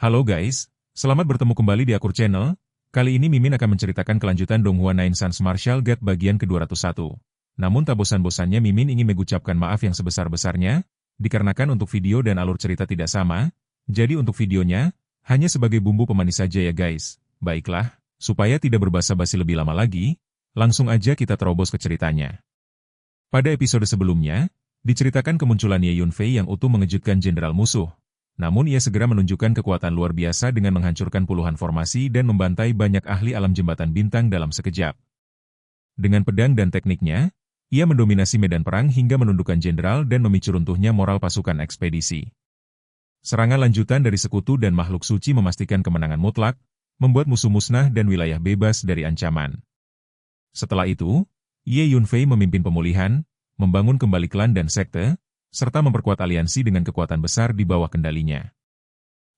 Halo guys, selamat bertemu kembali di Akur Channel. Kali ini Mimin akan menceritakan kelanjutan Donghua Nine Sons Martial Guide bagian ke-201. Namun tak bosan-bosannya Mimin ingin mengucapkan maaf yang sebesar-besarnya, dikarenakan untuk video dan alur cerita tidak sama, jadi untuk videonya, hanya sebagai bumbu pemanis saja ya guys. Baiklah, supaya tidak berbasa-basi lebih lama lagi, langsung aja kita terobos ke ceritanya. Pada episode sebelumnya, diceritakan kemunculan Ye Yunfei yang utuh mengejutkan jenderal musuh. Namun ia segera menunjukkan kekuatan luar biasa dengan menghancurkan puluhan formasi dan membantai banyak ahli alam jembatan bintang dalam sekejap. Dengan pedang dan tekniknya, ia mendominasi medan perang hingga menundukkan jenderal dan memicu runtuhnya moral pasukan ekspedisi. Serangan lanjutan dari sekutu dan makhluk suci memastikan kemenangan mutlak, membuat musuh musnah dan wilayah bebas dari ancaman. Setelah itu, Ye Yunfei memimpin pemulihan, membangun kembali klan dan sekte, serta memperkuat aliansi dengan kekuatan besar di bawah kendalinya.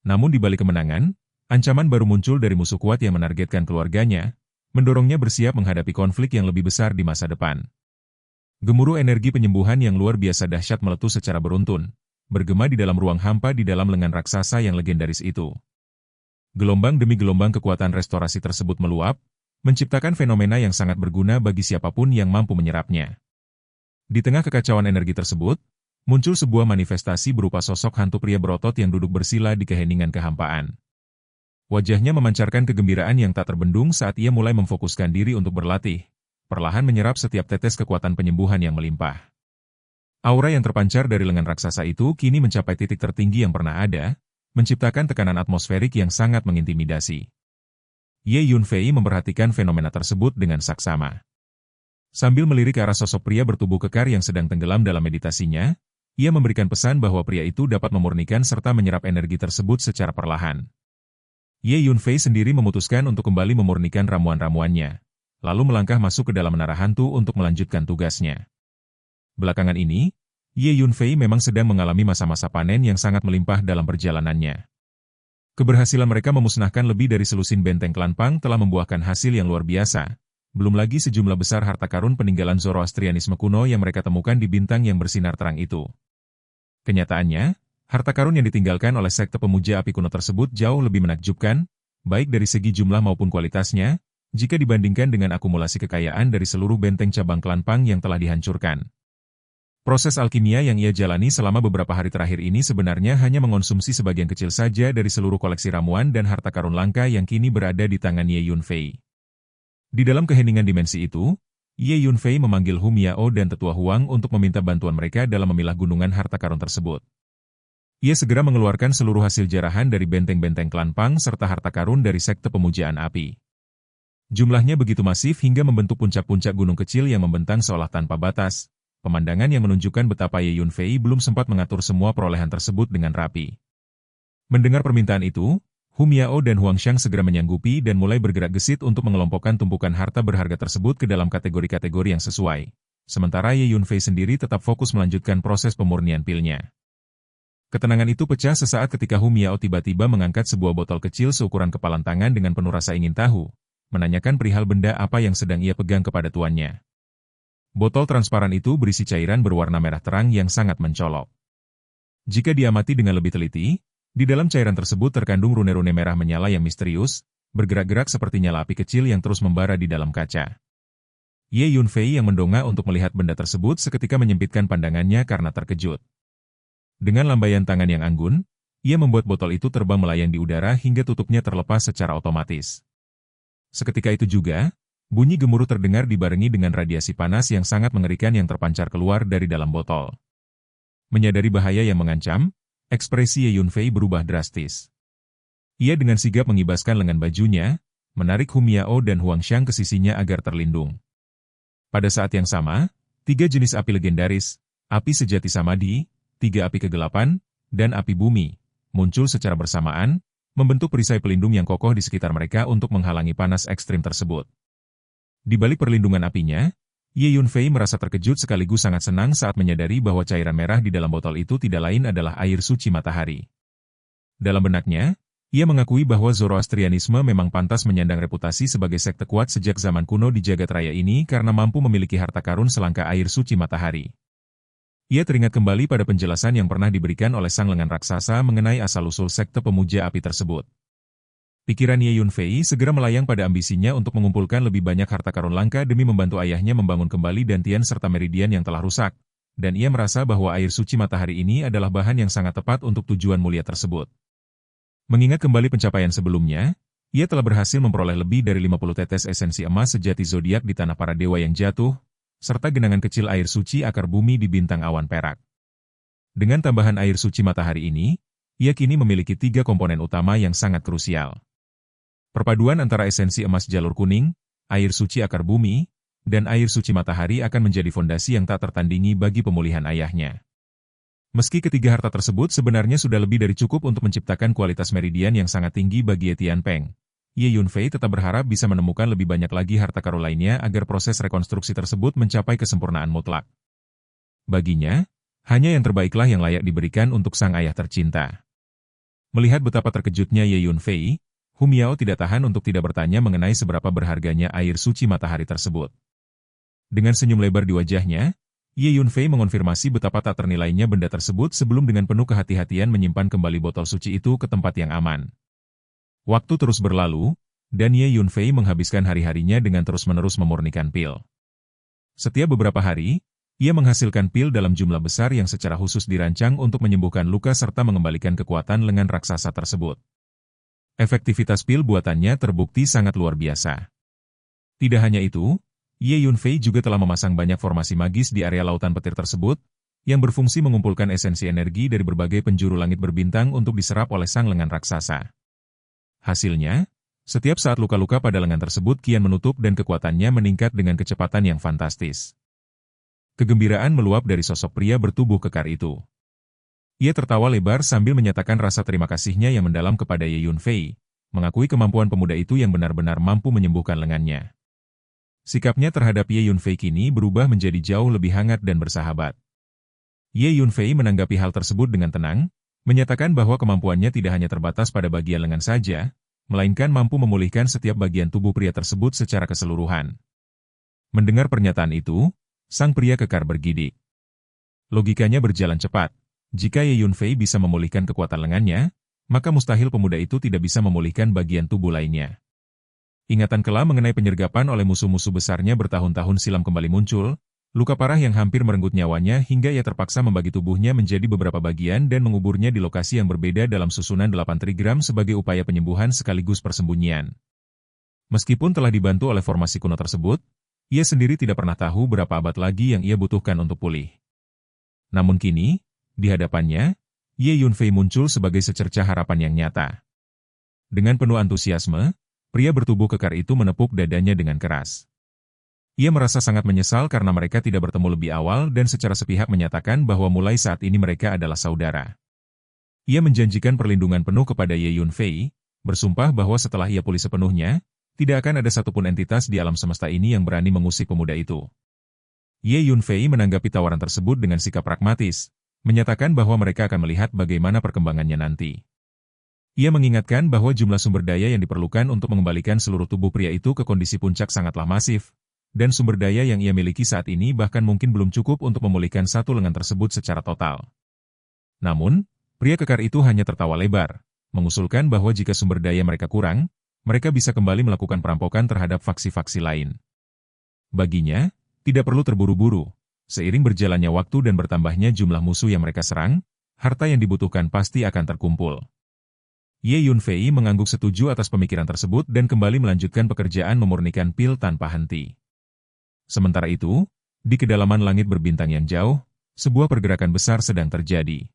Namun di balik kemenangan, ancaman baru muncul dari musuh kuat yang menargetkan keluarganya, mendorongnya bersiap menghadapi konflik yang lebih besar di masa depan. Gemuruh energi penyembuhan yang luar biasa dahsyat meletus secara beruntun, bergema di dalam ruang hampa di dalam lengan raksasa yang legendaris itu. Gelombang demi gelombang kekuatan restorasi tersebut meluap, menciptakan fenomena yang sangat berguna bagi siapapun yang mampu menyerapnya. Di tengah kekacauan energi tersebut, muncul sebuah manifestasi berupa sosok hantu pria berotot yang duduk bersila di keheningan kehampaan. Wajahnya memancarkan kegembiraan yang tak terbendung saat ia mulai memfokuskan diri untuk berlatih, perlahan menyerap setiap tetes kekuatan penyembuhan yang melimpah. Aura yang terpancar dari lengan raksasa itu kini mencapai titik tertinggi yang pernah ada, menciptakan tekanan atmosferik yang sangat mengintimidasi. Ye Yunfei memperhatikan fenomena tersebut dengan saksama. Sambil melirik ke arah sosok pria bertubuh kekar yang sedang tenggelam dalam meditasinya, ia memberikan pesan bahwa pria itu dapat memurnikan serta menyerap energi tersebut secara perlahan. Ye Yunfei sendiri memutuskan untuk kembali memurnikan ramuan-ramuannya, lalu melangkah masuk ke dalam menara hantu untuk melanjutkan tugasnya. Belakangan ini, Ye Yunfei memang sedang mengalami masa-masa panen yang sangat melimpah dalam perjalanannya. Keberhasilan mereka memusnahkan lebih dari selusin benteng klan Pang telah membuahkan hasil yang luar biasa. Belum lagi sejumlah besar harta karun peninggalan Zoroastrianisme kuno yang mereka temukan di bintang yang bersinar terang itu. Kenyataannya, harta karun yang ditinggalkan oleh sekte pemuja api kuno tersebut jauh lebih menakjubkan, baik dari segi jumlah maupun kualitasnya, jika dibandingkan dengan akumulasi kekayaan dari seluruh benteng cabang klan Pang yang telah dihancurkan. Proses alkimia yang ia jalani selama beberapa hari terakhir ini sebenarnya hanya mengonsumsi sebagian kecil saja dari seluruh koleksi ramuan dan harta karun langka yang kini berada di tangan Ye Yunfei. Di dalam keheningan dimensi itu, Ye Yunfei memanggil Hu Miao dan Tetua Huang untuk meminta bantuan mereka dalam memilah gunungan harta karun tersebut. Ia segera mengeluarkan seluruh hasil jarahan dari benteng-benteng klan Pang serta harta karun dari sekte pemujaan api. Jumlahnya begitu masif hingga membentuk puncak-puncak gunung kecil yang membentang seolah tanpa batas, pemandangan yang menunjukkan betapa Ye Yunfei belum sempat mengatur semua perolehan tersebut dengan rapi. Mendengar permintaan itu, Hu Miao dan Huang Xiang segera menyanggupi dan mulai bergerak gesit untuk mengelompokkan tumpukan harta berharga tersebut ke dalam kategori-kategori yang sesuai. Sementara Ye Yunfei sendiri tetap fokus melanjutkan proses pemurnian pilnya. Ketenangan itu pecah sesaat ketika Hu Miao tiba-tiba mengangkat sebuah botol kecil seukuran kepalan tangan dengan penuh rasa ingin tahu, menanyakan perihal benda apa yang sedang ia pegang kepada tuannya. Botol transparan itu berisi cairan berwarna merah terang yang sangat mencolok. Jika diamati dengan lebih teliti, di dalam cairan tersebut terkandung rune-rune merah menyala yang misterius, bergerak-gerak seperti nyala api kecil yang terus membara di dalam kaca. Ye Yunfei yang mendongak untuk melihat benda tersebut seketika menyempitkan pandangannya karena terkejut. Dengan lambaian tangan yang anggun, ia membuat botol itu terbang melayang di udara hingga tutupnya terlepas secara otomatis. Seketika itu juga, bunyi gemuruh terdengar dibarengi dengan radiasi panas yang sangat mengerikan yang terpancar keluar dari dalam botol. Menyadari bahaya yang mengancam, ekspresi Ye Yunfei berubah drastis. Ia dengan sigap mengibaskan lengan bajunya, menarik Hu Miao dan Huang Xiang ke sisinya agar terlindung. Pada saat yang sama, 3 jenis api legendaris, api sejati Samadhi, 3 api kegelapan, dan api bumi, muncul secara bersamaan, membentuk perisai pelindung yang kokoh di sekitar mereka untuk menghalangi panas ekstrim tersebut. Di balik perlindungan apinya, Ye Yunfei merasa terkejut sekaligus sangat senang saat menyadari bahwa cairan merah di dalam botol itu tidak lain adalah air suci matahari. Dalam benaknya, ia mengakui bahwa Zoroastrianisme memang pantas menyandang reputasi sebagai sekte kuat sejak zaman kuno di jagat raya ini karena mampu memiliki harta karun selangka air suci matahari. Ia teringat kembali pada penjelasan yang pernah diberikan oleh sang lengan raksasa mengenai asal-usul sekte pemuja api tersebut. Pikiran Ye Yunfei segera melayang pada ambisinya untuk mengumpulkan lebih banyak harta karun langka demi membantu ayahnya membangun kembali Dantian serta Meridian yang telah rusak, dan ia merasa bahwa air suci matahari ini adalah bahan yang sangat tepat untuk tujuan mulia tersebut. Mengingat kembali pencapaian sebelumnya, ia telah berhasil memperoleh lebih dari 50 tetes esensi emas sejati zodiak di tanah para dewa yang jatuh, serta genangan kecil air suci akar bumi di bintang awan perak. Dengan tambahan air suci matahari ini, ia kini memiliki 3 komponen utama yang sangat krusial. Perpaduan antara esensi emas jalur kuning, air suci akar bumi, dan air suci matahari akan menjadi fondasi yang tak tertandingi bagi pemulihan ayahnya. Meski ketiga harta tersebut sebenarnya sudah lebih dari cukup untuk menciptakan kualitas meridian yang sangat tinggi bagi Ye Tianpeng, Ye Yunfei tetap berharap bisa menemukan lebih banyak lagi harta karun lainnya agar proses rekonstruksi tersebut mencapai kesempurnaan mutlak. Baginya, hanya yang terbaiklah yang layak diberikan untuk sang ayah tercinta. Melihat betapa terkejutnya Ye Yunfei, Hu Miao tidak tahan untuk tidak bertanya mengenai seberapa berharganya air suci matahari tersebut. Dengan senyum lebar di wajahnya, Ye Yunfei mengonfirmasi betapa tak ternilainya benda tersebut sebelum dengan penuh kehati-hatian menyimpan kembali botol suci itu ke tempat yang aman. Waktu terus berlalu, dan Ye Yunfei menghabiskan hari-harinya dengan terus-menerus memurnikan pil. Setiap beberapa hari, ia menghasilkan pil dalam jumlah besar yang secara khusus dirancang untuk menyembuhkan luka serta mengembalikan kekuatan lengan raksasa tersebut. Efektivitas pil buatannya terbukti sangat luar biasa. Tidak hanya itu, Ye Yunfei juga telah memasang banyak formasi magis di area lautan petir tersebut, yang berfungsi mengumpulkan esensi energi dari berbagai penjuru langit berbintang untuk diserap oleh sang lengan raksasa. Hasilnya, setiap saat luka-luka pada lengan tersebut kian menutup dan kekuatannya meningkat dengan kecepatan yang fantastis. Kegembiraan meluap dari sosok pria bertubuh kekar itu. Ia tertawa lebar sambil menyatakan rasa terima kasihnya yang mendalam kepada Ye Yunfei, mengakui kemampuan pemuda itu yang benar-benar mampu menyembuhkan lengannya. Sikapnya terhadap Ye Yunfei kini berubah menjadi jauh lebih hangat dan bersahabat. Ye Yunfei menanggapi hal tersebut dengan tenang, menyatakan bahwa kemampuannya tidak hanya terbatas pada bagian lengan saja, melainkan mampu memulihkan setiap bagian tubuh pria tersebut secara keseluruhan. Mendengar pernyataan itu, sang pria kekar bergidik. Logikanya berjalan cepat. Jika Ye Yunfei bisa memulihkan kekuatan lengannya, maka mustahil pemuda itu tidak bisa memulihkan bagian tubuh lainnya. Ingatan kelam mengenai penyergapan oleh musuh-musuh besarnya bertahun-tahun silam kembali muncul, luka parah yang hampir merenggut nyawanya hingga ia terpaksa membagi tubuhnya menjadi beberapa bagian dan menguburnya di lokasi yang berbeda dalam susunan 8 trigram sebagai upaya penyembuhan sekaligus persembunyian. Meskipun telah dibantu oleh formasi kuno tersebut, ia sendiri tidak pernah tahu berapa abad lagi yang ia butuhkan untuk pulih. Namun kini, di hadapannya, Ye Yunfei muncul sebagai secercah harapan yang nyata. Dengan penuh antusiasme, pria bertubuh kekar itu menepuk dadanya dengan keras. Ia merasa sangat menyesal karena mereka tidak bertemu lebih awal dan secara sepihak menyatakan bahwa mulai saat ini mereka adalah saudara. Ia menjanjikan perlindungan penuh kepada Ye Yunfei, bersumpah bahwa setelah ia pulih sepenuhnya, tidak akan ada satupun entitas di alam semesta ini yang berani mengusik pemuda itu. Ye Yunfei menanggapi tawaran tersebut dengan sikap pragmatis, menyatakan bahwa mereka akan melihat bagaimana perkembangannya nanti. Ia mengingatkan bahwa jumlah sumber daya yang diperlukan untuk mengembalikan seluruh tubuh pria itu ke kondisi puncak sangatlah masif, dan sumber daya yang ia miliki saat ini bahkan mungkin belum cukup untuk memulihkan satu lengan tersebut secara total. Namun, pria kekar itu hanya tertawa lebar, mengusulkan bahwa jika sumber daya mereka kurang, mereka bisa kembali melakukan perampokan terhadap faksi-faksi lain. Baginya, tidak perlu terburu-buru, seiring berjalannya waktu dan bertambahnya jumlah musuh yang mereka serang, harta yang dibutuhkan pasti akan terkumpul. Ye Yunfei mengangguk setuju atas pemikiran tersebut dan kembali melanjutkan pekerjaan memurnikan pil tanpa henti. Sementara itu, di kedalaman langit berbintang yang jauh, sebuah pergerakan besar sedang terjadi.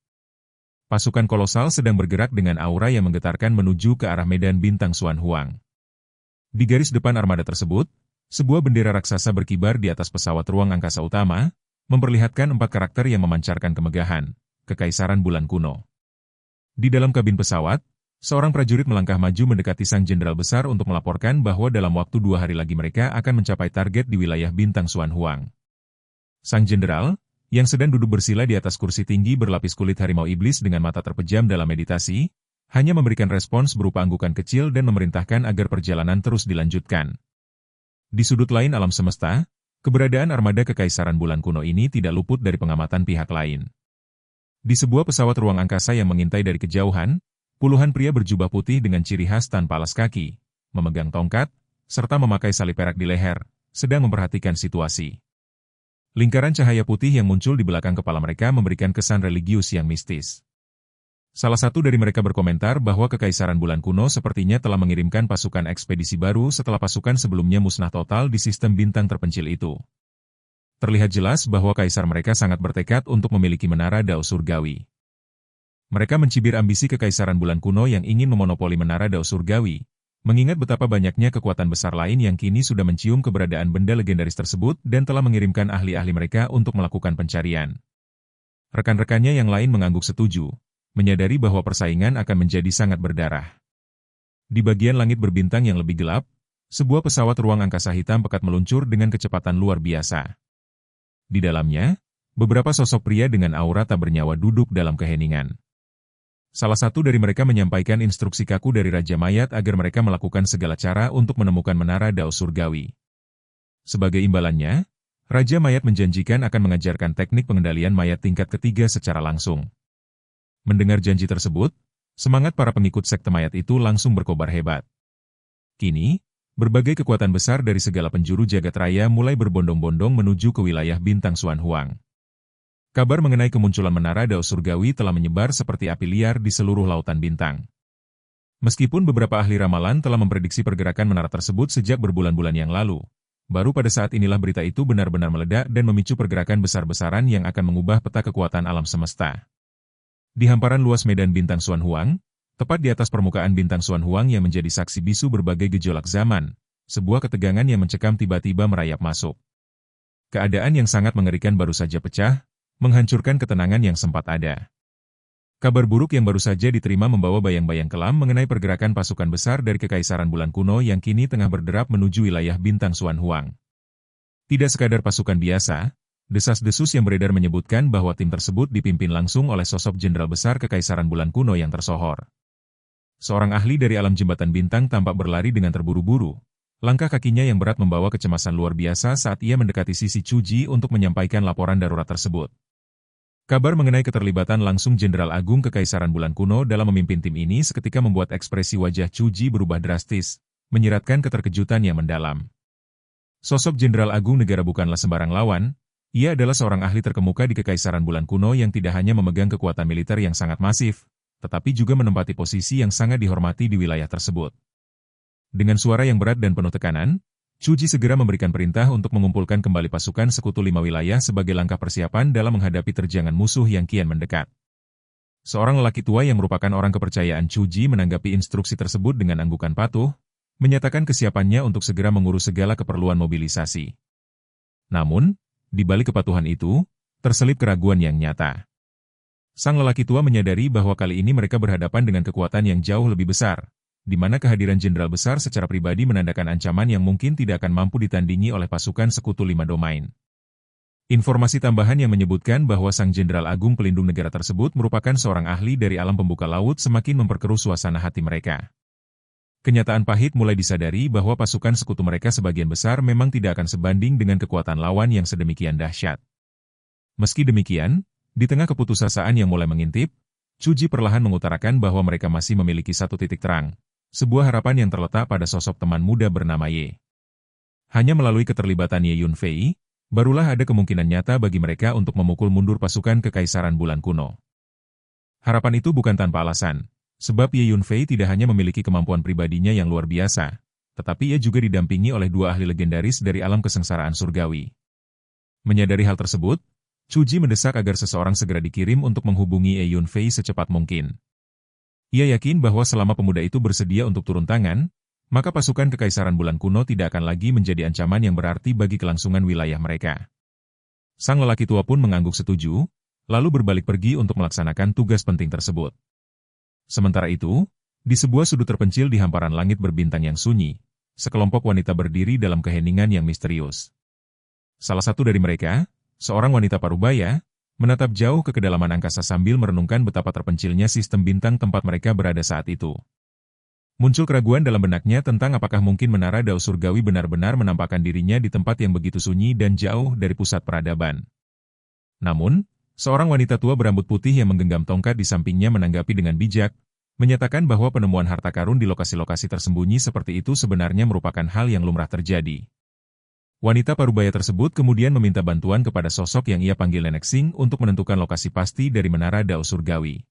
Pasukan kolosal sedang bergerak dengan aura yang menggetarkan menuju ke arah medan bintang Xuan Huang. Di garis depan armada tersebut, sebuah bendera raksasa berkibar di atas pesawat ruang angkasa utama, memperlihatkan 4 karakter yang memancarkan kemegahan, kekaisaran bulan kuno. Di dalam kabin pesawat, seorang prajurit melangkah maju mendekati sang jenderal besar untuk melaporkan bahwa dalam waktu 2 hari lagi mereka akan mencapai target di wilayah bintang Xuan Huang. Sang jenderal, yang sedang duduk bersila di atas kursi tinggi berlapis kulit harimau iblis dengan mata terpejam dalam meditasi, hanya memberikan respons berupa anggukan kecil dan memerintahkan agar perjalanan terus dilanjutkan. Di sudut lain alam semesta, Keberadaan armada Kekaisaran Bulan Kuno ini tidak luput dari pengamatan pihak lain. Di sebuah pesawat ruang angkasa yang mengintai dari kejauhan, puluhan pria berjubah putih dengan ciri khas tanpa alas kaki, memegang tongkat, serta memakai salib perak di leher, sedang memperhatikan situasi. Lingkaran cahaya putih yang muncul di belakang kepala mereka memberikan kesan religius yang mistis. Salah satu dari mereka berkomentar bahwa Kekaisaran Bulan Kuno sepertinya telah mengirimkan pasukan ekspedisi baru setelah pasukan sebelumnya musnah total di sistem bintang terpencil itu. Terlihat jelas bahwa kaisar mereka sangat bertekad untuk memiliki menara Dao Surgawi. Mereka mencibir ambisi Kekaisaran Bulan Kuno yang ingin memonopoli menara Dao Surgawi, mengingat betapa banyaknya kekuatan besar lain yang kini sudah mencium keberadaan benda legendaris tersebut dan telah mengirimkan ahli-ahli mereka untuk melakukan pencarian. Rekan-rekannya yang lain mengangguk setuju, menyadari bahwa persaingan akan menjadi sangat berdarah. Di bagian langit berbintang yang lebih gelap, sebuah pesawat ruang angkasa hitam pekat meluncur dengan kecepatan luar biasa. Di dalamnya, beberapa sosok pria dengan aura tak bernyawa duduk dalam keheningan. Salah satu dari mereka menyampaikan instruksi kaku dari Raja Mayat agar mereka melakukan segala cara untuk menemukan menara Dao Surgawi. Sebagai imbalannya, Raja Mayat menjanjikan akan mengajarkan teknik pengendalian mayat tingkat ketiga secara langsung. Mendengar janji tersebut, semangat para pengikut sekte mayat itu langsung berkobar hebat. Kini, berbagai kekuatan besar dari segala penjuru jagat raya mulai berbondong-bondong menuju ke wilayah bintang Xuan Huang. Kabar mengenai kemunculan menara Dao Surgawi telah menyebar seperti api liar di seluruh lautan bintang. Meskipun beberapa ahli ramalan telah memprediksi pergerakan menara tersebut sejak berbulan-bulan yang lalu, baru pada saat inilah berita itu benar-benar meledak dan memicu pergerakan besar-besaran yang akan mengubah peta kekuatan alam semesta. Di hamparan luas medan bintang Xuan Huang, tepat di atas permukaan bintang Xuan Huang yang menjadi saksi bisu berbagai gejolak zaman, sebuah ketegangan yang mencekam tiba-tiba merayap masuk. Keadaan yang sangat mengerikan baru saja pecah, menghancurkan ketenangan yang sempat ada. Kabar buruk yang baru saja diterima membawa bayang-bayang kelam mengenai pergerakan pasukan besar dari Kekaisaran Bulan Kuno yang kini tengah berderap menuju wilayah bintang Xuan Huang. Tidak sekadar pasukan biasa, desas-desus yang beredar menyebutkan bahwa tim tersebut dipimpin langsung oleh sosok jenderal besar Kekaisaran Bulan Kuno yang tersohor. Seorang ahli dari alam jembatan bintang tampak berlari dengan terburu-buru. Langkah kakinya yang berat membawa kecemasan luar biasa saat ia mendekati sisi Chu Ji untuk menyampaikan laporan darurat tersebut. Kabar mengenai keterlibatan langsung Jenderal Agung Kekaisaran Bulan Kuno dalam memimpin tim ini seketika membuat ekspresi wajah Chu Ji berubah drastis, menyiratkan keterkejutan yang mendalam. Sosok Jenderal Agung negara bukanlah sembarang lawan, ia adalah seorang ahli terkemuka di Kekaisaran Bulan Kuno yang tidak hanya memegang kekuatan militer yang sangat masif, tetapi juga menempati posisi yang sangat dihormati di wilayah tersebut. Dengan suara yang berat dan penuh tekanan, Chu Ji segera memberikan perintah untuk mengumpulkan kembali pasukan sekutu 5 wilayah sebagai langkah persiapan dalam menghadapi terjangan musuh yang kian mendekat. Seorang lelaki tua yang merupakan orang kepercayaan Chu Ji menanggapi instruksi tersebut dengan anggukan patuh, menyatakan kesiapannya untuk segera mengurus segala keperluan mobilisasi. Namun, di balik kepatuhan itu, terselip keraguan yang nyata. Sang lelaki tua menyadari bahwa kali ini mereka berhadapan dengan kekuatan yang jauh lebih besar, di mana kehadiran jenderal besar secara pribadi menandakan ancaman yang mungkin tidak akan mampu ditandingi oleh pasukan sekutu 5 domain. Informasi tambahan yang menyebutkan bahwa sang jenderal agung pelindung negara tersebut merupakan seorang ahli dari alam pembuka laut semakin memperkeruh suasana hati mereka. Kenyataan pahit mulai disadari bahwa pasukan sekutu mereka sebagian besar memang tidak akan sebanding dengan kekuatan lawan yang sedemikian dahsyat. Meski demikian, di tengah keputusasaan yang mulai mengintip, Chu Ji perlahan mengutarakan bahwa mereka masih memiliki satu titik terang, sebuah harapan yang terletak pada sosok teman muda bernama Ye. Hanya melalui keterlibatan Ye Yunfei, barulah ada kemungkinan nyata bagi mereka untuk memukul mundur pasukan Kekaisaran Bulan Kuno. Harapan itu bukan tanpa alasan, sebab Ye Yunfei tidak hanya memiliki kemampuan pribadinya yang luar biasa, tetapi ia juga didampingi oleh 2 ahli legendaris dari alam kesengsaraan surgawi. Menyadari hal tersebut, Chu Ji mendesak agar seseorang segera dikirim untuk menghubungi Ye Yunfei secepat mungkin. Ia yakin bahwa selama pemuda itu bersedia untuk turun tangan, maka pasukan Kekaisaran Bulan Kuno tidak akan lagi menjadi ancaman yang berarti bagi kelangsungan wilayah mereka. Sang lelaki tua pun mengangguk setuju, lalu berbalik pergi untuk melaksanakan tugas penting tersebut. Sementara itu, di sebuah sudut terpencil di hamparan langit berbintang yang sunyi, sekelompok wanita berdiri dalam keheningan yang misterius. Salah satu dari mereka, seorang wanita parubaya, menatap jauh ke kedalaman angkasa sambil merenungkan betapa terpencilnya sistem bintang tempat mereka berada saat itu. Muncul keraguan dalam benaknya tentang apakah mungkin menara Dao Surgawi benar-benar menampakkan dirinya di tempat yang begitu sunyi dan jauh dari pusat peradaban. Namun, seorang wanita tua berambut putih yang menggenggam tongkat di sampingnya menanggapi dengan bijak, menyatakan bahwa penemuan harta karun di lokasi-lokasi tersembunyi seperti itu sebenarnya merupakan hal yang lumrah terjadi. Wanita parubaya tersebut kemudian meminta bantuan kepada sosok yang ia panggil Nenek Xing untuk menentukan lokasi pasti dari menara Dao Surgawi.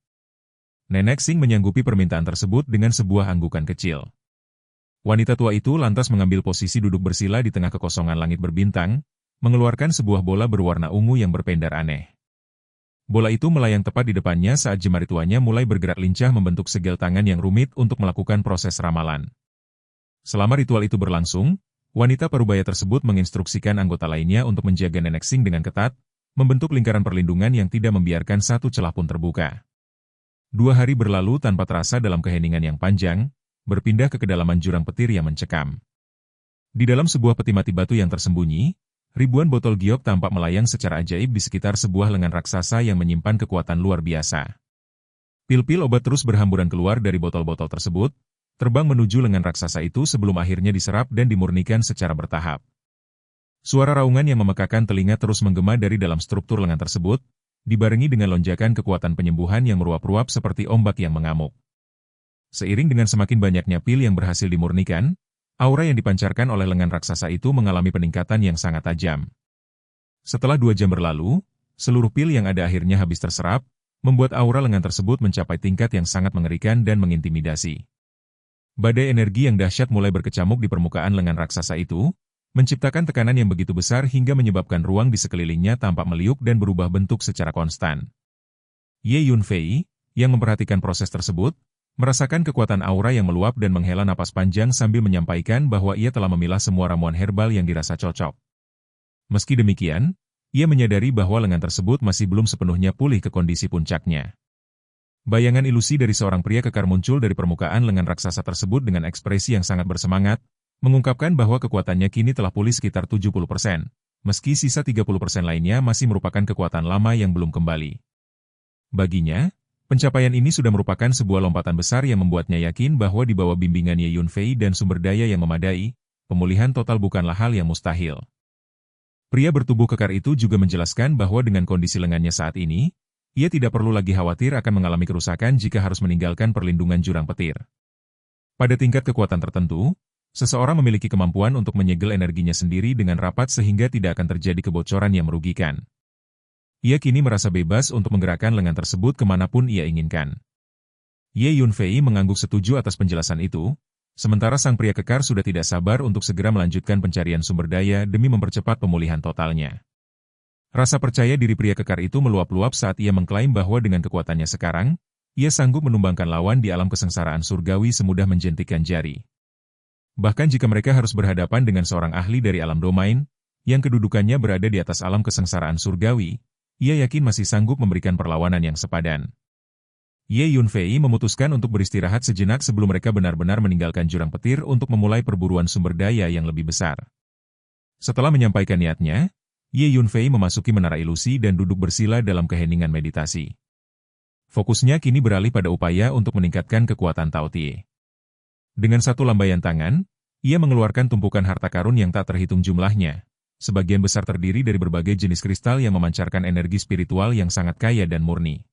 Nenek Xing menyanggupi permintaan tersebut dengan sebuah anggukan kecil. Wanita tua itu lantas mengambil posisi duduk bersila di tengah kekosongan langit berbintang, mengeluarkan sebuah bola berwarna ungu yang berpendar aneh. Bola itu melayang tepat di depannya saat jemari tuanya mulai bergerak lincah membentuk segel tangan yang rumit untuk melakukan proses ramalan. Selama ritual itu berlangsung, wanita parubaya tersebut menginstruksikan anggota lainnya untuk menjaga Nenek Xing dengan ketat, membentuk lingkaran perlindungan yang tidak membiarkan satu celah pun terbuka. 2 hari berlalu tanpa terasa dalam keheningan yang panjang, berpindah ke kedalaman jurang petir yang mencekam. Di dalam sebuah peti mati batu yang tersembunyi, ribuan botol giok tampak melayang secara ajaib di sekitar sebuah lengan raksasa yang menyimpan kekuatan luar biasa. Pil-pil obat terus berhamburan keluar dari botol-botol tersebut, terbang menuju lengan raksasa itu sebelum akhirnya diserap dan dimurnikan secara bertahap. Suara raungan yang memekakan telinga terus menggema dari dalam struktur lengan tersebut, dibarengi dengan lonjakan kekuatan penyembuhan yang meruap-ruap seperti ombak yang mengamuk. Seiring dengan semakin banyaknya pil yang berhasil dimurnikan, aura yang dipancarkan oleh lengan raksasa itu mengalami peningkatan yang sangat tajam. Setelah 2 jam berlalu, seluruh pil yang ada akhirnya habis terserap, membuat aura lengan tersebut mencapai tingkat yang sangat mengerikan dan mengintimidasi. Badai energi yang dahsyat mulai berkecamuk di permukaan lengan raksasa itu, menciptakan tekanan yang begitu besar hingga menyebabkan ruang di sekelilingnya tampak meliuk dan berubah bentuk secara konstan. Ye Yunfei, yang memperhatikan proses tersebut, merasakan kekuatan aura yang meluap dan menghela napas panjang sambil menyampaikan bahwa ia telah memilah semua ramuan herbal yang dirasa cocok. Meski demikian, ia menyadari bahwa lengan tersebut masih belum sepenuhnya pulih ke kondisi puncaknya. Bayangan ilusi dari seorang pria kekar muncul dari permukaan lengan raksasa tersebut dengan ekspresi yang sangat bersemangat, mengungkapkan bahwa kekuatannya kini telah pulih sekitar 70%, meski sisa 30% lainnya masih merupakan kekuatan lama yang belum kembali. Baginya, pencapaian ini sudah merupakan sebuah lompatan besar yang membuatnya yakin bahwa di bawah bimbingan Ye Yunfei dan sumber daya yang memadai, pemulihan total bukanlah hal yang mustahil. Pria bertubuh kekar itu juga menjelaskan bahwa dengan kondisi lengannya saat ini, ia tidak perlu lagi khawatir akan mengalami kerusakan jika harus meninggalkan perlindungan jurang petir. Pada tingkat kekuatan tertentu, seseorang memiliki kemampuan untuk menyegel energinya sendiri dengan rapat sehingga tidak akan terjadi kebocoran yang merugikan. Ia kini merasa bebas untuk menggerakkan lengan tersebut kemanapun ia inginkan. Ye Yunfei mengangguk setuju atas penjelasan itu, sementara sang pria kekar sudah tidak sabar untuk segera melanjutkan pencarian sumber daya demi mempercepat pemulihan totalnya. Rasa percaya diri pria kekar itu meluap-luap saat ia mengklaim bahwa dengan kekuatannya sekarang, ia sanggup menumbangkan lawan di alam kesengsaraan surgawi semudah menjentikkan jari. Bahkan jika mereka harus berhadapan dengan seorang ahli dari alam domain, yang kedudukannya berada di atas alam kesengsaraan surgawi, ia yakin masih sanggup memberikan perlawanan yang sepadan. Ye Yunfei memutuskan untuk beristirahat sejenak sebelum mereka benar-benar meninggalkan jurang petir untuk memulai perburuan sumber daya yang lebih besar. Setelah menyampaikan niatnya, Ye Yunfei memasuki menara ilusi dan duduk bersila dalam keheningan meditasi. Fokusnya kini beralih pada upaya untuk meningkatkan kekuatan Tao Tie. Dengan satu lambaian tangan, ia mengeluarkan tumpukan harta karun yang tak terhitung jumlahnya. Sebagian besar terdiri dari berbagai jenis kristal yang memancarkan energi spiritual yang sangat kaya dan murni.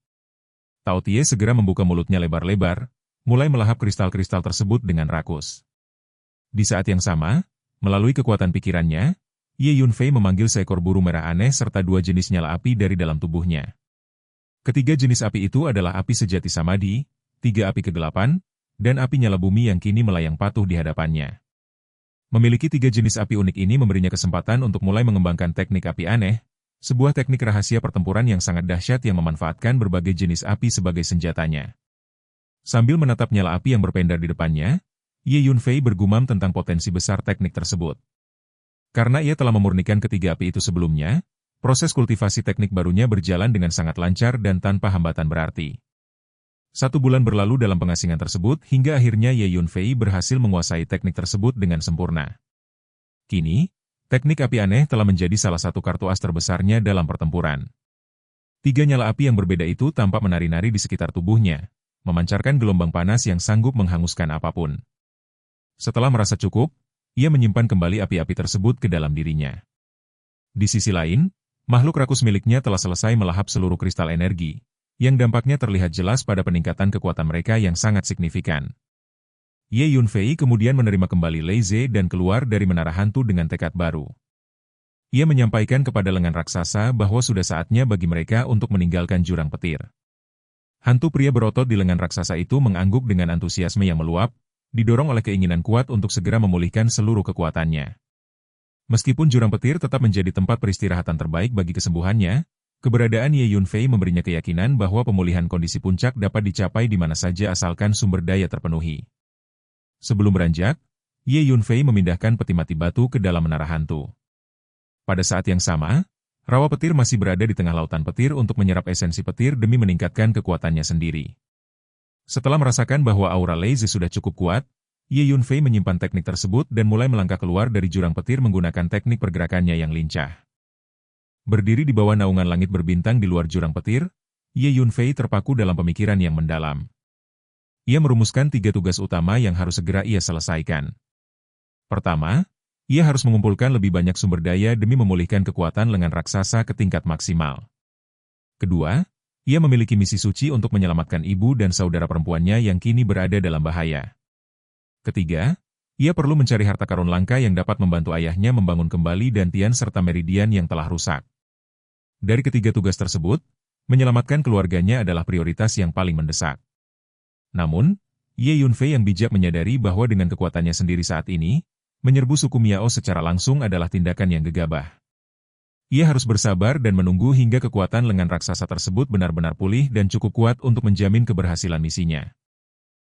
Tao Tie segera membuka mulutnya lebar-lebar, mulai melahap kristal-kristal tersebut dengan rakus. Di saat yang sama, melalui kekuatan pikirannya, Ye Yunfei memanggil seekor burung merah aneh serta 2 jenis nyala api dari dalam tubuhnya. Ketiga jenis api itu adalah api sejati samadhi, 3 api kegelapan, dan api nyala bumi yang kini melayang patuh di hadapannya. Memiliki 3 jenis api unik ini memberinya kesempatan untuk mulai mengembangkan teknik api aneh, sebuah teknik rahasia pertempuran yang sangat dahsyat yang memanfaatkan berbagai jenis api sebagai senjatanya. Sambil menatap nyala api yang berpendar di depannya, Ye Yunfei bergumam tentang potensi besar teknik tersebut. Karena ia telah memurnikan ketiga api itu sebelumnya, proses kultivasi teknik barunya berjalan dengan sangat lancar dan tanpa hambatan berarti. 1 bulan berlalu dalam pengasingan tersebut hingga akhirnya Ye Yunfei berhasil menguasai teknik tersebut dengan sempurna. Kini, teknik api aneh telah menjadi salah satu kartu as terbesarnya dalam pertempuran. 3 nyala api yang berbeda itu tampak menari-nari di sekitar tubuhnya, memancarkan gelombang panas yang sanggup menghanguskan apapun. Setelah merasa cukup, ia menyimpan kembali api-api tersebut ke dalam dirinya. Di sisi lain, makhluk rakus miliknya telah selesai melahap seluruh kristal energi, yang dampaknya terlihat jelas pada peningkatan kekuatan mereka yang sangat signifikan. Ye Yunfei kemudian menerima kembali Lei Ze dan keluar dari menara hantu dengan tekad baru. Ia menyampaikan kepada lengan raksasa bahwa sudah saatnya bagi mereka untuk meninggalkan jurang petir. Hantu pria berotot di lengan raksasa itu mengangguk dengan antusiasme yang meluap, didorong oleh keinginan kuat untuk segera memulihkan seluruh kekuatannya. Meskipun jurang petir tetap menjadi tempat peristirahatan terbaik bagi kesembuhannya, keberadaan Ye Yunfei memberinya keyakinan bahwa pemulihan kondisi puncak dapat dicapai di mana saja asalkan sumber daya terpenuhi. Sebelum beranjak, Ye Yunfei memindahkan peti mati batu ke dalam menara hantu. Pada saat yang sama, rawa petir masih berada di tengah lautan petir untuk menyerap esensi petir demi meningkatkan kekuatannya sendiri. Setelah merasakan bahwa aura Lei Ze sudah cukup kuat, Ye Yunfei menyimpan teknik tersebut dan mulai melangkah keluar dari jurang petir menggunakan teknik pergerakannya yang lincah. Berdiri di bawah naungan langit berbintang di luar jurang petir, Ye Yunfei terpaku dalam pemikiran yang mendalam. Ia merumuskan 3 tugas utama yang harus segera ia selesaikan. Pertama, ia harus mengumpulkan lebih banyak sumber daya demi memulihkan kekuatan lengan raksasa ke tingkat maksimal. Kedua, ia memiliki misi suci untuk menyelamatkan ibu dan saudara perempuannya yang kini berada dalam bahaya. Ketiga, ia perlu mencari harta karun langka yang dapat membantu ayahnya membangun kembali Dantian serta Meridian yang telah rusak. Dari ketiga tugas tersebut, menyelamatkan keluarganya adalah prioritas yang paling mendesak. Namun, Ye Yunfei yang bijak menyadari bahwa dengan kekuatannya sendiri saat ini, menyerbu suku Miao secara langsung adalah tindakan yang gegabah. Ia harus bersabar dan menunggu hingga kekuatan lengan raksasa tersebut benar-benar pulih dan cukup kuat untuk menjamin keberhasilan misinya.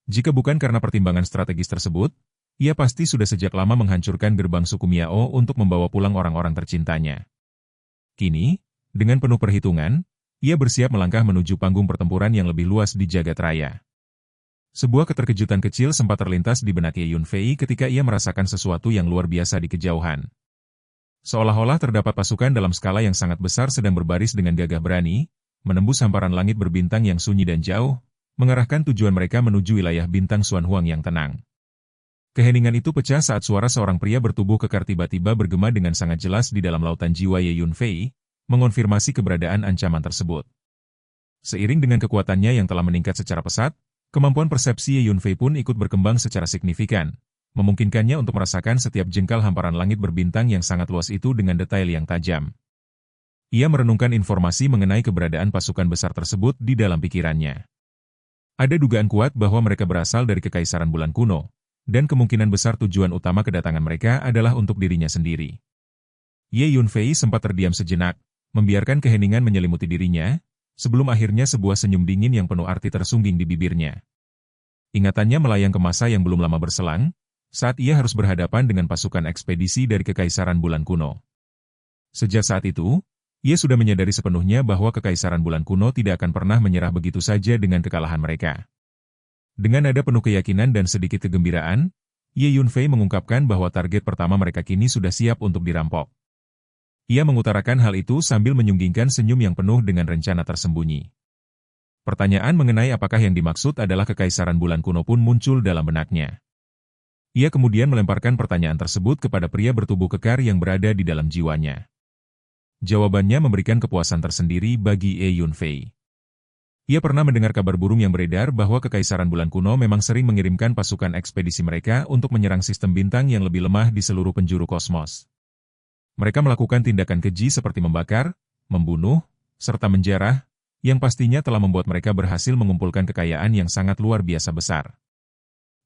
Jika bukan karena pertimbangan strategis tersebut, ia pasti sudah sejak lama menghancurkan gerbang suku Miao untuk membawa pulang orang-orang tercintanya. Kini, dengan penuh perhitungan, ia bersiap melangkah menuju panggung pertempuran yang lebih luas di jagat raya. Sebuah keterkejutan kecil sempat terlintas di benak Ye Yunfei ketika ia merasakan sesuatu yang luar biasa di kejauhan. Seolah-olah terdapat pasukan dalam skala yang sangat besar sedang berbaris dengan gagah berani, menembus hamparan langit berbintang yang sunyi dan jauh, mengarahkan tujuan mereka menuju wilayah bintang Xuanhuang yang tenang. Keheningan itu pecah saat suara seorang pria bertubuh kekar tiba-tiba bergema dengan sangat jelas di dalam lautan jiwa Ye Yunfei, mengonfirmasi keberadaan ancaman tersebut. Seiring dengan kekuatannya yang telah meningkat secara pesat, kemampuan persepsi Ye Yunfei pun ikut berkembang secara signifikan, memungkinkannya untuk merasakan setiap jengkal hamparan langit berbintang yang sangat luas itu dengan detail yang tajam. Ia merenungkan informasi mengenai keberadaan pasukan besar tersebut di dalam pikirannya. Ada dugaan kuat bahwa mereka berasal dari Kekaisaran Bulan Kuno, dan kemungkinan besar tujuan utama kedatangan mereka adalah untuk dirinya sendiri. Ye Yunfei sempat terdiam sejenak, membiarkan keheningan menyelimuti dirinya, sebelum akhirnya sebuah senyum dingin yang penuh arti tersungging di bibirnya. Ingatannya melayang ke masa yang belum lama berselang, saat ia harus berhadapan dengan pasukan ekspedisi dari Kekaisaran Bulan Kuno. Sejak saat itu, ia sudah menyadari sepenuhnya bahwa Kekaisaran Bulan Kuno tidak akan pernah menyerah begitu saja dengan kekalahan mereka. Dengan nada penuh keyakinan dan sedikit kegembiraan, Ye Yunfei mengungkapkan bahwa target pertama mereka kini sudah siap untuk dirampok. Ia mengutarakan hal itu sambil menyunggingkan senyum yang penuh dengan rencana tersembunyi. Pertanyaan mengenai apakah yang dimaksud adalah Kekaisaran Bulan Kuno pun muncul dalam benaknya. Ia kemudian melemparkan pertanyaan tersebut kepada pria bertubuh kekar yang berada di dalam jiwanya. Jawabannya memberikan kepuasan tersendiri bagi Ye Yunfei. Ia pernah mendengar kabar burung yang beredar bahwa Kekaisaran Bulan Kuno memang sering mengirimkan pasukan ekspedisi mereka untuk menyerang sistem bintang yang lebih lemah di seluruh penjuru kosmos. Mereka melakukan tindakan keji seperti membakar, membunuh, serta menjarah, yang pastinya telah membuat mereka berhasil mengumpulkan kekayaan yang sangat luar biasa besar.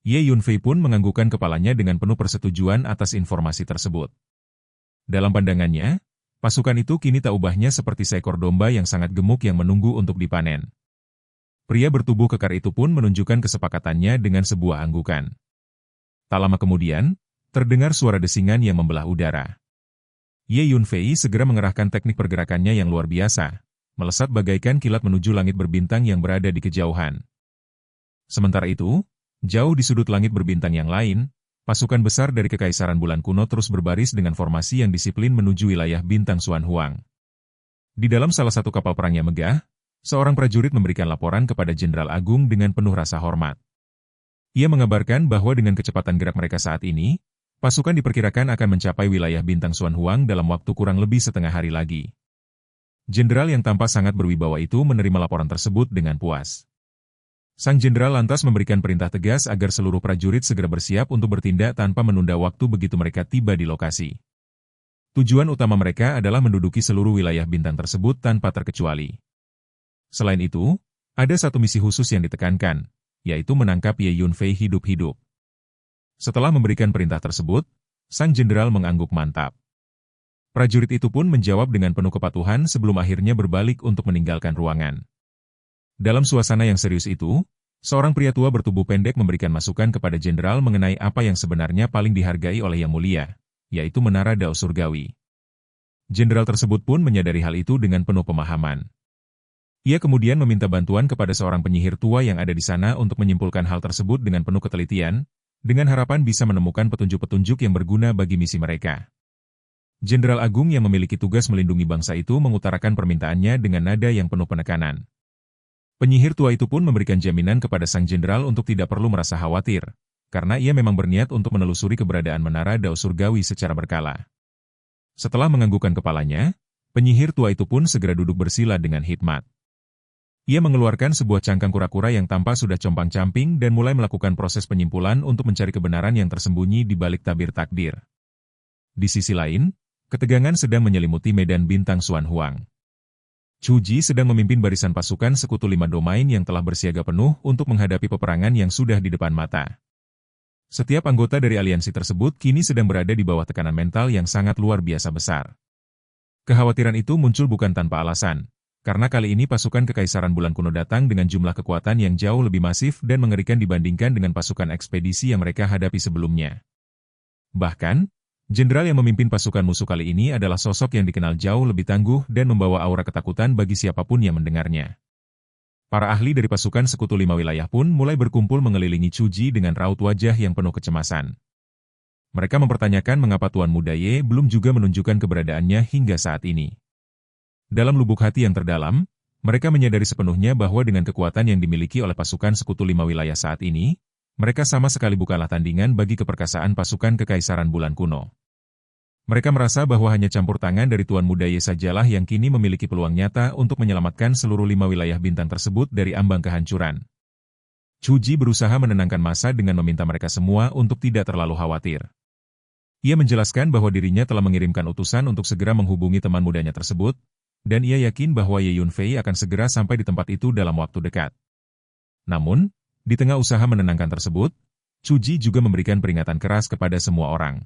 Ye Yunfei pun menganggukkan kepalanya dengan penuh persetujuan atas informasi tersebut. Dalam pandangannya, pasukan itu kini tak ubahnya seperti seekor domba yang sangat gemuk yang menunggu untuk dipanen. Pria bertubuh kekar itu pun menunjukkan kesepakatannya dengan sebuah anggukan. Tak lama kemudian, terdengar suara desingan yang membelah udara. Ye Yunfei segera mengerahkan teknik pergerakannya yang luar biasa, melesat bagaikan kilat menuju langit berbintang yang berada di kejauhan. Sementara itu, jauh di sudut langit berbintang yang lain, pasukan besar dari Kekaisaran Bulan Kuno terus berbaris dengan formasi yang disiplin menuju wilayah bintang Xuanhuang. Di dalam salah satu kapal perang yang megah, seorang prajurit memberikan laporan kepada Jenderal Agung dengan penuh rasa hormat. Ia mengabarkan bahwa dengan kecepatan gerak mereka saat ini, pasukan diperkirakan akan mencapai wilayah Bintang Xuan Huang dalam waktu kurang lebih setengah hari lagi. Jenderal yang tampak sangat berwibawa itu menerima laporan tersebut dengan puas. Sang jenderal lantas memberikan perintah tegas agar seluruh prajurit segera bersiap untuk bertindak tanpa menunda waktu begitu mereka tiba di lokasi. Tujuan utama mereka adalah menduduki seluruh wilayah Bintang tersebut tanpa terkecuali. Selain itu, ada satu misi khusus yang ditekankan, yaitu menangkap Ye Yunfei hidup-hidup. Setelah memberikan perintah tersebut, sang jenderal mengangguk mantap. Prajurit itu pun menjawab dengan penuh kepatuhan sebelum akhirnya berbalik untuk meninggalkan ruangan. Dalam suasana yang serius itu, seorang pria tua bertubuh pendek memberikan masukan kepada jenderal mengenai apa yang sebenarnya paling dihargai oleh Yang Mulia, yaitu Menara Dao Surgawi. Jenderal tersebut pun menyadari hal itu dengan penuh pemahaman. Ia kemudian meminta bantuan kepada seorang penyihir tua yang ada di sana untuk menyimpulkan hal tersebut dengan penuh ketelitian, dengan harapan bisa menemukan petunjuk-petunjuk yang berguna bagi misi mereka. Jenderal Agung yang memiliki tugas melindungi bangsa itu mengutarakan permintaannya dengan nada yang penuh penekanan. Penyihir tua itu pun memberikan jaminan kepada sang jenderal untuk tidak perlu merasa khawatir, karena ia memang berniat untuk menelusuri keberadaan Menara Dao Surgawi secara berkala. Setelah menganggukkan kepalanya, penyihir tua itu pun segera duduk bersila dengan hikmat. Ia mengeluarkan sebuah cangkang kura-kura yang tampak sudah compang-camping dan mulai melakukan proses penyimpulan untuk mencari kebenaran yang tersembunyi di balik tabir takdir. Di sisi lain, ketegangan sedang menyelimuti medan Bintang Xuan Huang. Chu Ji sedang memimpin barisan pasukan Sekutu 5 Domain yang telah bersiaga penuh untuk menghadapi peperangan yang sudah di depan mata. Setiap anggota dari aliansi tersebut kini sedang berada di bawah tekanan mental yang sangat luar biasa besar. Kekhawatiran itu muncul bukan tanpa alasan, karena kali ini pasukan Kekaisaran Bulan Kuno datang dengan jumlah kekuatan yang jauh lebih masif dan mengerikan dibandingkan dengan pasukan ekspedisi yang mereka hadapi sebelumnya. Bahkan, jenderal yang memimpin pasukan musuh kali ini adalah sosok yang dikenal jauh lebih tangguh dan membawa aura ketakutan bagi siapapun yang mendengarnya. Para ahli dari pasukan Sekutu 5 wilayah pun mulai berkumpul mengelilingi Chu Ji dengan raut wajah yang penuh kecemasan. Mereka mempertanyakan mengapa Tuan Muda Ye belum juga menunjukkan keberadaannya hingga saat ini. Dalam lubuk hati yang terdalam, mereka menyadari sepenuhnya bahwa dengan kekuatan yang dimiliki oleh pasukan Sekutu 5 wilayah saat ini, mereka sama sekali bukanlah tandingan bagi keperkasaan pasukan Kekaisaran Bulan Kuno. Mereka merasa bahwa hanya campur tangan dari Tuan Muda Ye sajalah yang kini memiliki peluang nyata untuk menyelamatkan seluruh 5 wilayah bintang tersebut dari ambang kehancuran. Chu Ji berusaha menenangkan massa dengan meminta mereka semua untuk tidak terlalu khawatir. Ia menjelaskan bahwa dirinya telah mengirimkan utusan untuk segera menghubungi teman mudanya tersebut, dan ia yakin bahwa Ye Yunfei akan segera sampai di tempat itu dalam waktu dekat. Namun, di tengah usaha menenangkan tersebut, Chu Ji juga memberikan peringatan keras kepada semua orang.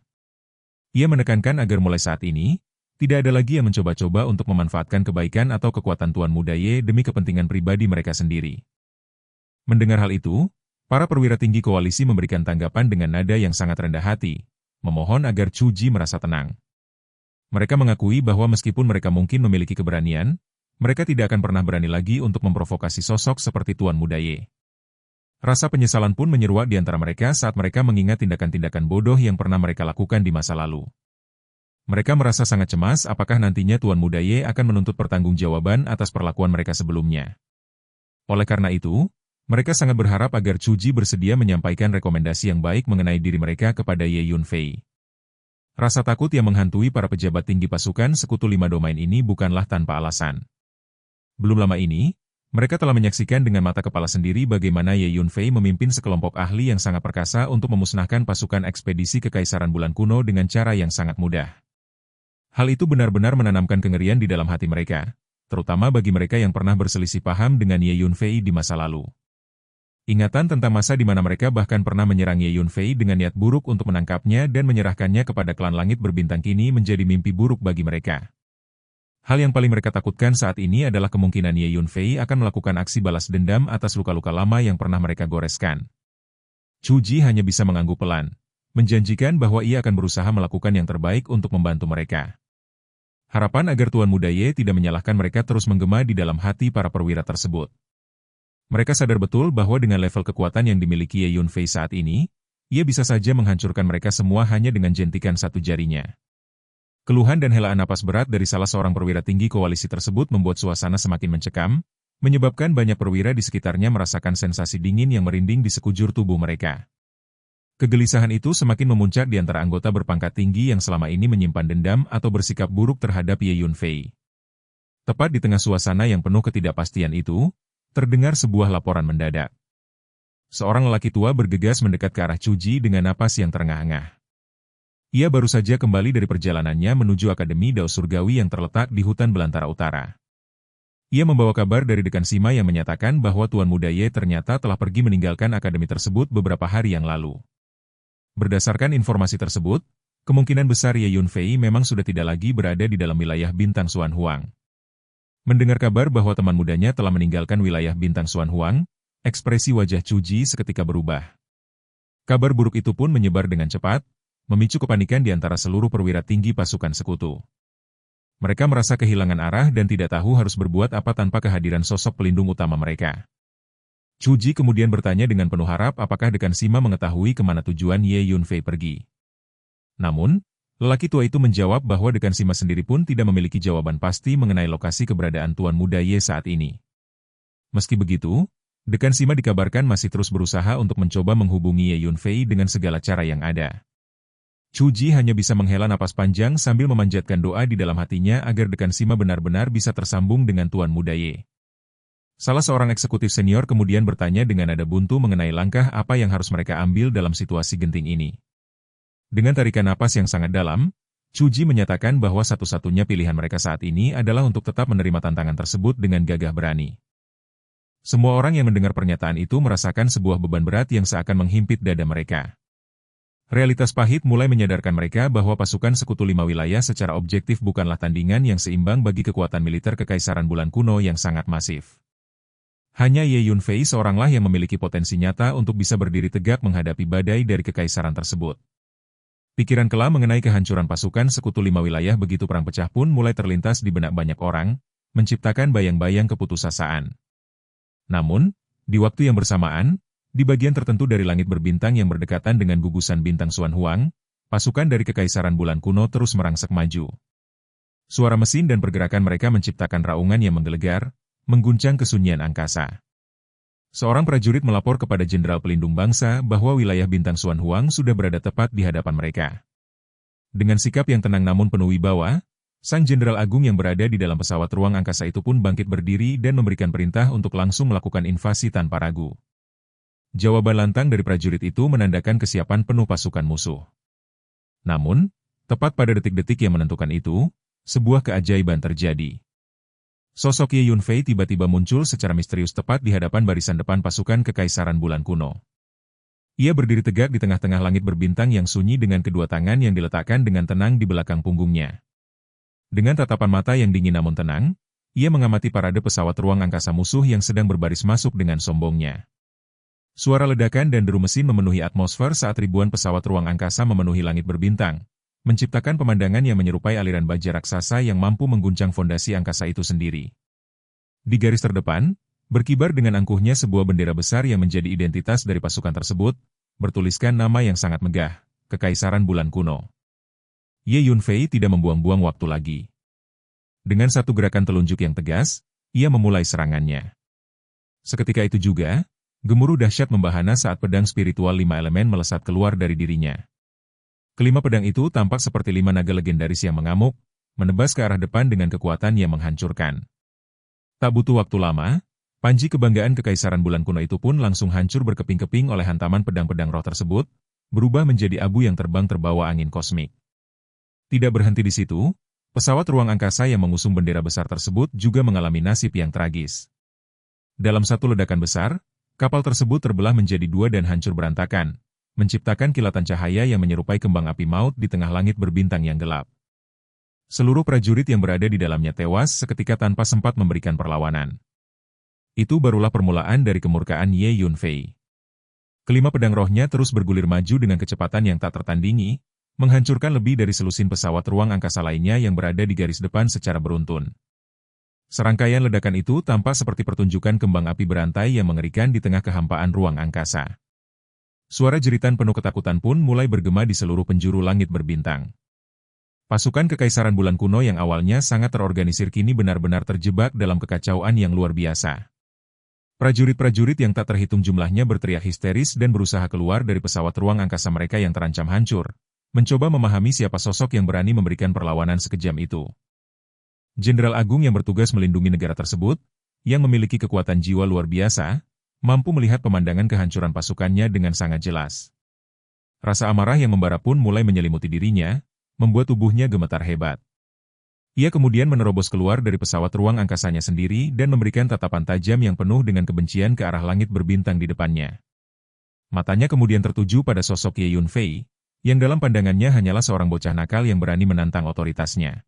Ia menekankan agar mulai saat ini, tidak ada lagi yang mencoba-coba untuk memanfaatkan kebaikan atau kekuatan Tuan Muda Ye demi kepentingan pribadi mereka sendiri. Mendengar hal itu, para perwira tinggi koalisi memberikan tanggapan dengan nada yang sangat rendah hati, memohon agar Chu Ji merasa tenang. Mereka mengakui bahwa meskipun mereka mungkin memiliki keberanian, mereka tidak akan pernah berani lagi untuk memprovokasi sosok seperti Tuan Muda Ye. Rasa penyesalan pun menyeruak di antara mereka saat mereka mengingat tindakan-tindakan bodoh yang pernah mereka lakukan di masa lalu. Mereka merasa sangat cemas apakah nantinya Tuan Muda Ye akan menuntut pertanggungjawaban atas perlakuan mereka sebelumnya. Oleh karena itu, mereka sangat berharap agar Chu Ji bersedia menyampaikan rekomendasi yang baik mengenai diri mereka kepada Ye Yunfei. Rasa takut yang menghantui para pejabat tinggi pasukan Sekutu 5 Domain ini bukanlah tanpa alasan. Belum lama ini, mereka telah menyaksikan dengan mata kepala sendiri bagaimana Ye Yunfei memimpin sekelompok ahli yang sangat perkasa untuk memusnahkan pasukan ekspedisi Kekaisaran Bulan Kuno dengan cara yang sangat mudah. Hal itu benar-benar menanamkan kengerian di dalam hati mereka, terutama bagi mereka yang pernah berselisih paham dengan Ye Yunfei di masa lalu. Ingatan tentang masa di mana mereka bahkan pernah menyerang Ye Yunfei dengan niat buruk untuk menangkapnya dan menyerahkannya kepada klan langit berbintang kini menjadi mimpi buruk bagi mereka. Hal yang paling mereka takutkan saat ini adalah kemungkinan Ye Yunfei akan melakukan aksi balas dendam atas luka-luka lama yang pernah mereka goreskan. Chu Ji hanya bisa mengangguk pelan, menjanjikan bahwa ia akan berusaha melakukan yang terbaik untuk membantu mereka. Harapan agar Tuan Muda Ye tidak menyalahkan mereka terus menggema di dalam hati para perwira tersebut. Mereka sadar betul bahwa dengan level kekuatan yang dimiliki Ye Yunfei saat ini, ia bisa saja menghancurkan mereka semua hanya dengan jentikan satu jarinya. Keluhan dan helaan napas berat dari salah seorang perwira tinggi koalisi tersebut membuat suasana semakin mencekam, menyebabkan banyak perwira di sekitarnya merasakan sensasi dingin yang merinding di sekujur tubuh mereka. Kegelisahan itu semakin memuncak di antara anggota berpangkat tinggi yang selama ini menyimpan dendam atau bersikap buruk terhadap Ye Yunfei. Tepat di tengah suasana yang penuh ketidakpastian itu, terdengar sebuah laporan mendadak. Seorang lelaki tua bergegas mendekat ke arah Chuji dengan napas yang terengah-engah. Ia baru saja kembali dari perjalanannya menuju Akademi Dao Surgawi yang terletak di hutan belantara utara. Ia membawa kabar dari Dekan Sima yang menyatakan bahwa Tuan Muda Ye ternyata telah pergi meninggalkan akademi tersebut beberapa hari yang lalu. Berdasarkan informasi tersebut, kemungkinan besar Ye Yunfei memang sudah tidak lagi berada di dalam wilayah Bintang Xuan Huang. Mendengar kabar bahwa teman mudanya telah meninggalkan wilayah Bintang Xuan Huang, ekspresi wajah Chuji seketika berubah. Kabar buruk itu pun menyebar dengan cepat, memicu kepanikan di antara seluruh perwira tinggi pasukan sekutu. Mereka merasa kehilangan arah dan tidak tahu harus berbuat apa tanpa kehadiran sosok pelindung utama mereka. Chuji kemudian bertanya dengan penuh harap apakah Dekan Sima mengetahui kemana tujuan Ye Yunfei pergi. Namun, lelaki tua itu menjawab bahwa Dekan Sima sendiri pun tidak memiliki jawaban pasti mengenai lokasi keberadaan Tuan Muda Ye saat ini. Meski begitu, Dekan Sima dikabarkan masih terus berusaha untuk mencoba menghubungi Ye Yunfei dengan segala cara yang ada. Chuji hanya bisa menghela napas panjang sambil memanjatkan doa di dalam hatinya agar Dekan Sima benar-benar bisa tersambung dengan Tuan Muda Ye. Salah seorang eksekutif senior kemudian bertanya dengan nada buntu mengenai langkah apa yang harus mereka ambil dalam situasi genting ini. Dengan tarikan napas yang sangat dalam, Chuji menyatakan bahwa satu-satunya pilihan mereka saat ini adalah untuk tetap menerima tantangan tersebut dengan gagah berani. Semua orang yang mendengar pernyataan itu merasakan sebuah beban berat yang seakan menghimpit dada mereka. Realitas pahit mulai menyadarkan mereka bahwa pasukan Sekutu Lima Wilayah secara objektif bukanlah tandingan yang seimbang bagi kekuatan militer Kekaisaran Bulan Kuno yang sangat masif. Hanya Ye Yunfei seoranglah yang memiliki potensi nyata untuk bisa berdiri tegak menghadapi badai dari kekaisaran tersebut. Pikiran kelam mengenai kehancuran pasukan Sekutu Lima Wilayah begitu perang pecah pun mulai terlintas di benak banyak orang, menciptakan bayang-bayang keputusasaan. Namun, di waktu yang bersamaan, di bagian tertentu dari langit berbintang yang berdekatan dengan gugusan bintang Xuan Huang, pasukan dari Kekaisaran Bulan Kuno terus merangsek maju. Suara mesin dan pergerakan mereka menciptakan raungan yang menggelegar, mengguncang kesunyian angkasa. Seorang prajurit melapor kepada Jenderal Pelindung Bangsa bahwa wilayah Bintang Xuan Huang sudah berada tepat di hadapan mereka. Dengan sikap yang tenang namun penuh wibawa, Sang Jenderal Agung yang berada di dalam pesawat ruang angkasa itu pun bangkit berdiri dan memberikan perintah untuk langsung melakukan invasi tanpa ragu. Jawaban lantang dari prajurit itu menandakan kesiapan penuh pasukan musuh. Namun, tepat pada detik-detik yang menentukan itu, sebuah keajaiban terjadi. Sosok Ye Yunfei tiba-tiba muncul secara misterius tepat di hadapan barisan depan pasukan Kekaisaran Bulan Kuno. Ia berdiri tegak di tengah-tengah langit berbintang yang sunyi dengan kedua tangan yang diletakkan dengan tenang di belakang punggungnya. Dengan tatapan mata yang dingin namun tenang, ia mengamati parade pesawat ruang angkasa musuh yang sedang berbaris masuk dengan sombongnya. Suara ledakan dan deru mesin memenuhi atmosfer saat ribuan pesawat ruang angkasa memenuhi langit berbintang, menciptakan pemandangan yang menyerupai aliran baja raksasa yang mampu mengguncang fondasi angkasa itu sendiri. Di garis terdepan, berkibar dengan angkuhnya sebuah bendera besar yang menjadi identitas dari pasukan tersebut, bertuliskan nama yang sangat megah, Kekaisaran Bulan Kuno. Ye Yunfei tidak membuang-buang waktu lagi. Dengan satu gerakan telunjuk yang tegas, ia memulai serangannya. Seketika itu juga, gemuruh dahsyat membahana saat pedang spiritual 5 elemen melesat keluar dari dirinya. Kelima pedang itu tampak seperti 5 naga legendaris yang mengamuk, menebas ke arah depan dengan kekuatan yang menghancurkan. Tak butuh waktu lama, panji kebanggaan Kekaisaran Bulan Kuno itu pun langsung hancur berkeping-keping oleh hantaman pedang-pedang roh tersebut, berubah menjadi abu yang terbang terbawa angin kosmik. Tidak berhenti di situ, pesawat ruang angkasa yang mengusung bendera besar tersebut juga mengalami nasib yang tragis. Dalam satu ledakan besar, kapal tersebut terbelah menjadi 2 dan hancur berantakan, menciptakan kilatan cahaya yang menyerupai kembang api maut di tengah langit berbintang yang gelap. Seluruh prajurit yang berada di dalamnya tewas seketika tanpa sempat memberikan perlawanan. Itu barulah permulaan dari kemurkaan Ye Yunfei. Kelima pedang rohnya terus bergulir maju dengan kecepatan yang tak tertandingi, menghancurkan lebih dari selusin pesawat ruang angkasa lainnya yang berada di garis depan secara beruntun. Serangkaian ledakan itu tampak seperti pertunjukan kembang api berantai yang mengerikan di tengah kehampaan ruang angkasa. Suara jeritan penuh ketakutan pun mulai bergema di seluruh penjuru langit berbintang. Pasukan Kekaisaran Bulan Kuno yang awalnya sangat terorganisir kini benar-benar terjebak dalam kekacauan yang luar biasa. Prajurit-prajurit yang tak terhitung jumlahnya berteriak histeris dan berusaha keluar dari pesawat ruang angkasa mereka yang terancam hancur, mencoba memahami siapa sosok yang berani memberikan perlawanan sekejam itu. Jenderal Agung yang bertugas melindungi negara tersebut, yang memiliki kekuatan jiwa luar biasa, mampu melihat pemandangan kehancuran pasukannya dengan sangat jelas. Rasa amarah yang membara pun mulai menyelimuti dirinya, membuat tubuhnya gemetar hebat. Ia kemudian menerobos keluar dari pesawat ruang angkasanya sendiri dan memberikan tatapan tajam yang penuh dengan kebencian ke arah langit berbintang di depannya. Matanya kemudian tertuju pada sosok Ye Yunfei, yang dalam pandangannya hanyalah seorang bocah nakal yang berani menantang otoritasnya.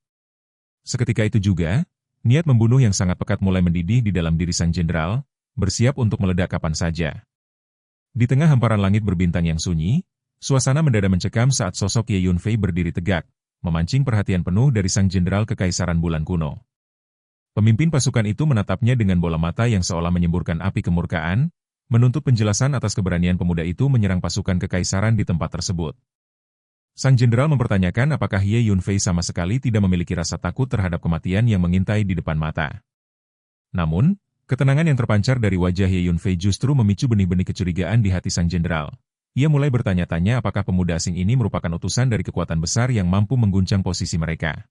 Seketika itu juga, niat membunuh yang sangat pekat mulai mendidih di dalam diri sang jenderal, bersiap untuk meledak kapan saja. Di tengah hamparan langit berbintang yang sunyi, suasana mendadak mencekam saat sosok Ye Yunfei berdiri tegak, memancing perhatian penuh dari sang jenderal Kekaisaran Bulan Kuno. Pemimpin pasukan itu menatapnya dengan bola mata yang seolah menyemburkan api kemurkaan, menuntut penjelasan atas keberanian pemuda itu menyerang pasukan Kekaisaran di tempat tersebut. Sang jenderal mempertanyakan apakah Ye Yunfei sama sekali tidak memiliki rasa takut terhadap kematian yang mengintai di depan mata. Namun, ketenangan yang terpancar dari wajah Ye Yunfei justru memicu benih-benih kecurigaan di hati sang jenderal. Ia mulai bertanya-tanya apakah pemuda asing ini merupakan utusan dari kekuatan besar yang mampu mengguncang posisi mereka.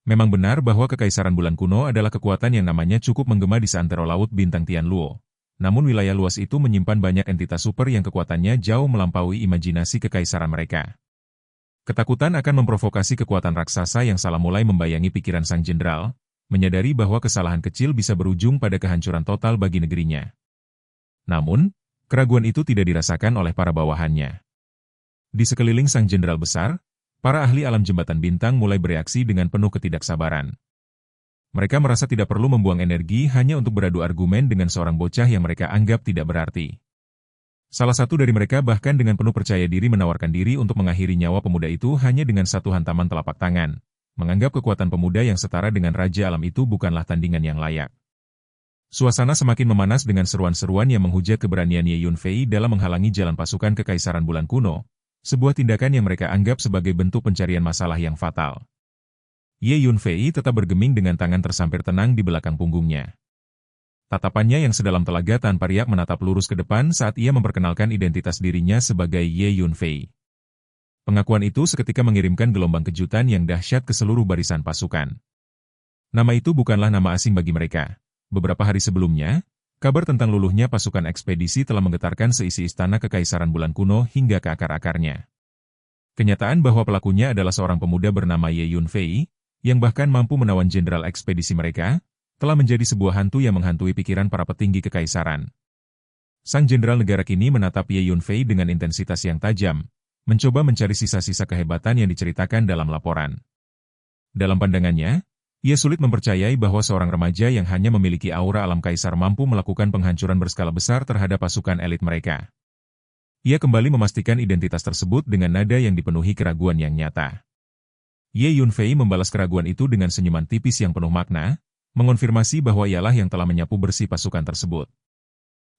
Memang benar bahwa Kekaisaran Bulan Kuno adalah kekuatan yang namanya cukup menggema di seantero laut bintang Tianluo. Namun wilayah luas itu menyimpan banyak entitas super yang kekuatannya jauh melampaui imajinasi kekaisaran mereka. Ketakutan akan memprovokasi kekuatan raksasa yang salah mulai membayangi pikiran sang jenderal, menyadari bahwa kesalahan kecil bisa berujung pada kehancuran total bagi negerinya. Namun, keraguan itu tidak dirasakan oleh para bawahannya. Di sekeliling sang jenderal besar, para ahli alam jembatan bintang mulai bereaksi dengan penuh ketidaksabaran. Mereka merasa tidak perlu membuang energi hanya untuk beradu argumen dengan seorang bocah yang mereka anggap tidak berarti. Salah satu dari mereka bahkan dengan penuh percaya diri menawarkan diri untuk mengakhiri nyawa pemuda itu hanya dengan satu hantaman telapak tangan, menganggap kekuatan pemuda yang setara dengan Raja Alam itu bukanlah tandingan yang layak. Suasana semakin memanas dengan seruan-seruan yang menghujat keberanian Ye Yunfei dalam menghalangi jalan pasukan Kekaisaran Bulan Kuno, sebuah tindakan yang mereka anggap sebagai bentuk pencarian masalah yang fatal. Ye Yunfei tetap bergeming dengan tangan tersampir tenang di belakang punggungnya. Tatapannya yang sedalam telaga tanpa riak menatap lurus ke depan saat ia memperkenalkan identitas dirinya sebagai Ye Yunfei. Pengakuan itu seketika mengirimkan gelombang kejutan yang dahsyat ke seluruh barisan pasukan. Nama itu bukanlah nama asing bagi mereka. Beberapa hari sebelumnya, kabar tentang luluhnya pasukan ekspedisi telah menggetarkan seisi istana Kekaisaran Bulan Kuno hingga ke akar-akarnya. Kenyataan bahwa pelakunya adalah seorang pemuda bernama Ye Yunfei, yang bahkan mampu menawan jenderal ekspedisi mereka, telah menjadi sebuah hantu yang menghantui pikiran para petinggi kekaisaran. Sang jenderal negara kini menatap Ye Yunfei dengan intensitas yang tajam, mencoba mencari sisa-sisa kehebatan yang diceritakan dalam laporan. Dalam pandangannya, ia sulit mempercayai bahwa seorang remaja yang hanya memiliki aura alam kaisar mampu melakukan penghancuran berskala besar terhadap pasukan elit mereka. Ia kembali memastikan identitas tersebut dengan nada yang dipenuhi keraguan yang nyata. Ye Yunfei membalas keraguan itu dengan senyuman tipis yang penuh makna, mengonfirmasi bahwa ialah yang telah menyapu bersih pasukan tersebut.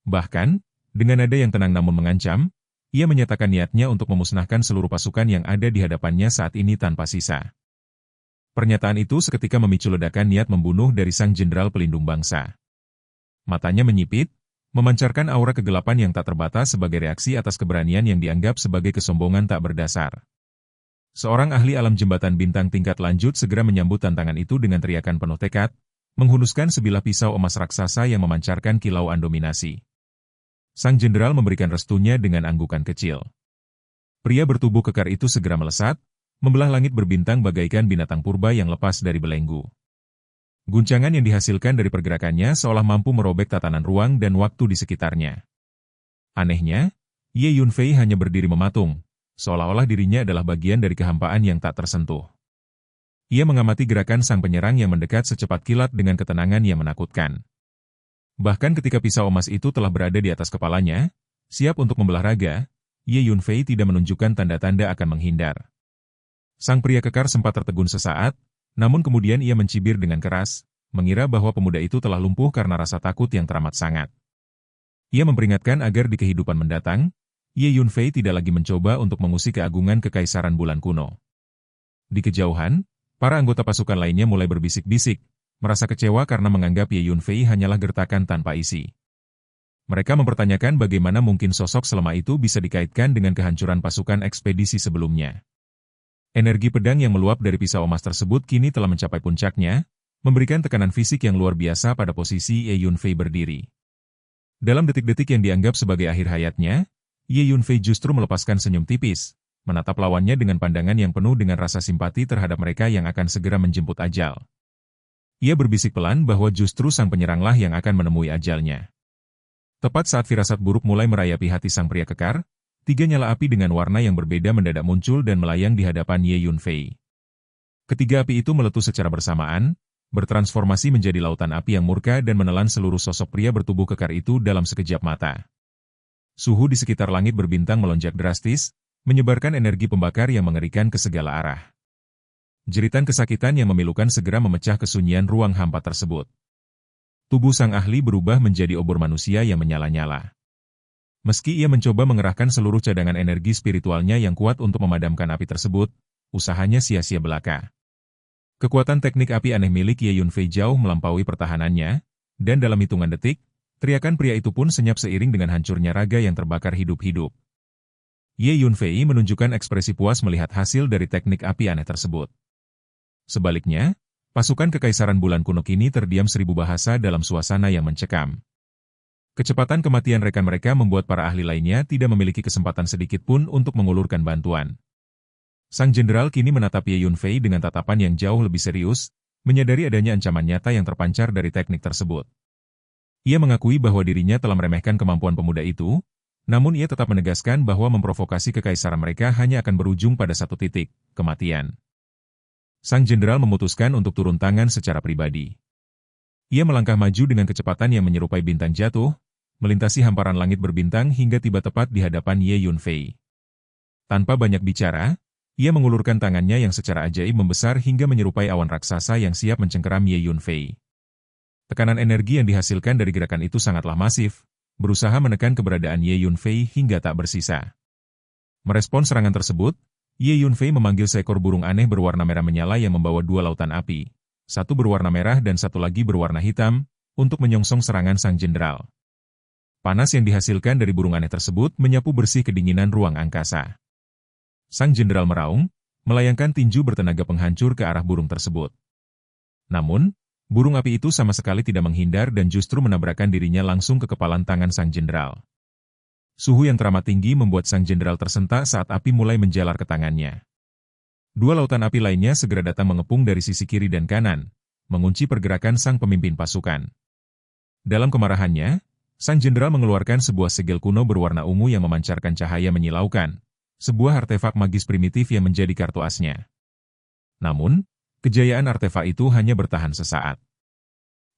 Bahkan, dengan nada yang tenang namun mengancam, ia menyatakan niatnya untuk memusnahkan seluruh pasukan yang ada di hadapannya saat ini tanpa sisa. Pernyataan itu seketika memicu ledakan niat membunuh dari sang jenderal pelindung bangsa. Matanya menyipit, memancarkan aura kegelapan yang tak terbatas sebagai reaksi atas keberanian yang dianggap sebagai kesombongan tak berdasar. Seorang ahli alam jembatan bintang tingkat lanjut segera menyambut tantangan itu dengan teriakan penuh tekad, menghunuskan sebilah pisau emas raksasa yang memancarkan kilauan dominasi. Sang jenderal memberikan restunya dengan anggukan kecil. Pria bertubuh kekar itu segera melesat, membelah langit berbintang bagaikan binatang purba yang lepas dari belenggu. Guncangan yang dihasilkan dari pergerakannya seolah mampu merobek tatanan ruang dan waktu di sekitarnya. Anehnya, Ye Yunfei hanya berdiri mematung, seolah-olah dirinya adalah bagian dari kehampaan yang tak tersentuh. Ia mengamati gerakan sang penyerang yang mendekat secepat kilat dengan ketenangan yang menakutkan. Bahkan ketika pisau emas itu telah berada di atas kepalanya, siap untuk membelah raga, Ye Yunfei tidak menunjukkan tanda-tanda akan menghindar. Sang pria kekar sempat tertegun sesaat, namun kemudian ia mencibir dengan keras, mengira bahwa pemuda itu telah lumpuh karena rasa takut yang teramat sangat. Ia memperingatkan agar di kehidupan mendatang, Ye Yunfei tidak lagi mencoba untuk mengusik keagungan Kekaisaran Bulan Kuno. Di kejauhan, para anggota pasukan lainnya mulai berbisik-bisik, merasa kecewa karena menganggap Ye Yunfei hanyalah gertakan tanpa isi. Mereka mempertanyakan bagaimana mungkin sosok selama itu bisa dikaitkan dengan kehancuran pasukan ekspedisi sebelumnya. Energi pedang yang meluap dari pisau emas tersebut kini telah mencapai puncaknya, memberikan tekanan fisik yang luar biasa pada posisi Ye Yunfei berdiri. Dalam detik-detik yang dianggap sebagai akhir hayatnya, Ye Yunfei justru melepaskan senyum tipis, menatap lawannya dengan pandangan yang penuh dengan rasa simpati terhadap mereka yang akan segera menjemput ajal. Ia berbisik pelan bahwa justru sang penyeranglah yang akan menemui ajalnya. Tepat saat firasat buruk mulai merayapi hati sang pria kekar, 3 nyala api dengan warna yang berbeda mendadak muncul dan melayang di hadapan Ye Yunfei. Ketiga api itu meletus secara bersamaan, bertransformasi menjadi lautan api yang murka dan menelan seluruh sosok pria bertubuh kekar itu dalam sekejap mata. Suhu di sekitar langit berbintang melonjak drastis, menyebarkan energi pembakar yang mengerikan ke segala arah. Jeritan kesakitan yang memilukan segera memecah kesunyian ruang hampa tersebut. Tubuh sang ahli berubah menjadi obor manusia yang menyala-nyala. Meski ia mencoba mengerahkan seluruh cadangan energi spiritualnya yang kuat untuk memadamkan api tersebut, usahanya sia-sia belaka. Kekuatan teknik api aneh milik Ye Yunfei jauh melampaui pertahanannya, dan dalam hitungan detik, teriakan pria itu pun senyap seiring dengan hancurnya raga yang terbakar hidup-hidup. Ye Yunfei menunjukkan ekspresi puas melihat hasil dari teknik api aneh tersebut. Sebaliknya, pasukan Kekaisaran Bulan Kuno kini terdiam 1000 bahasa dalam suasana yang mencekam. Kecepatan kematian rekan mereka membuat para ahli lainnya tidak memiliki kesempatan sedikit pun untuk mengulurkan bantuan. Sang jenderal kini menatap Ye Yunfei dengan tatapan yang jauh lebih serius, menyadari adanya ancaman nyata yang terpancar dari teknik tersebut. Ia mengakui bahwa dirinya telah meremehkan kemampuan pemuda itu, namun ia tetap menegaskan bahwa memprovokasi kekaisaran mereka hanya akan berujung pada satu titik, kematian. Sang jenderal memutuskan untuk turun tangan secara pribadi. Ia melangkah maju dengan kecepatan yang menyerupai bintang jatuh, melintasi hamparan langit berbintang hingga tiba tepat di hadapan Ye Yunfei. Tanpa banyak bicara, ia mengulurkan tangannya yang secara ajaib membesar hingga menyerupai awan raksasa yang siap mencengkeram Ye Yunfei. Tekanan energi yang dihasilkan dari gerakan itu sangatlah masif, berusaha menekan keberadaan Ye Yunfei hingga tak bersisa. Merespon serangan tersebut, Ye Yunfei memanggil seekor burung aneh berwarna merah menyala yang membawa 2 lautan api, satu berwarna merah dan satu lagi berwarna hitam, untuk menyongsong serangan sang jenderal. Panas yang dihasilkan dari burung aneh tersebut menyapu bersih kedinginan ruang angkasa. Sang jenderal meraung, melayangkan tinju bertenaga penghancur ke arah burung tersebut. Namun, burung api itu sama sekali tidak menghindar dan justru menabrakkan dirinya langsung ke kepalan tangan sang jenderal. Suhu yang teramat tinggi membuat sang jenderal tersentak saat api mulai menjalar ke tangannya. 2 lautan api lainnya segera datang mengepung dari sisi kiri dan kanan, mengunci pergerakan sang pemimpin pasukan. Dalam kemarahannya, sang jenderal mengeluarkan sebuah segel kuno berwarna ungu yang memancarkan cahaya menyilaukan, sebuah artefak magis primitif yang menjadi kartu asnya. Namun, kejayaan artefak itu hanya bertahan sesaat.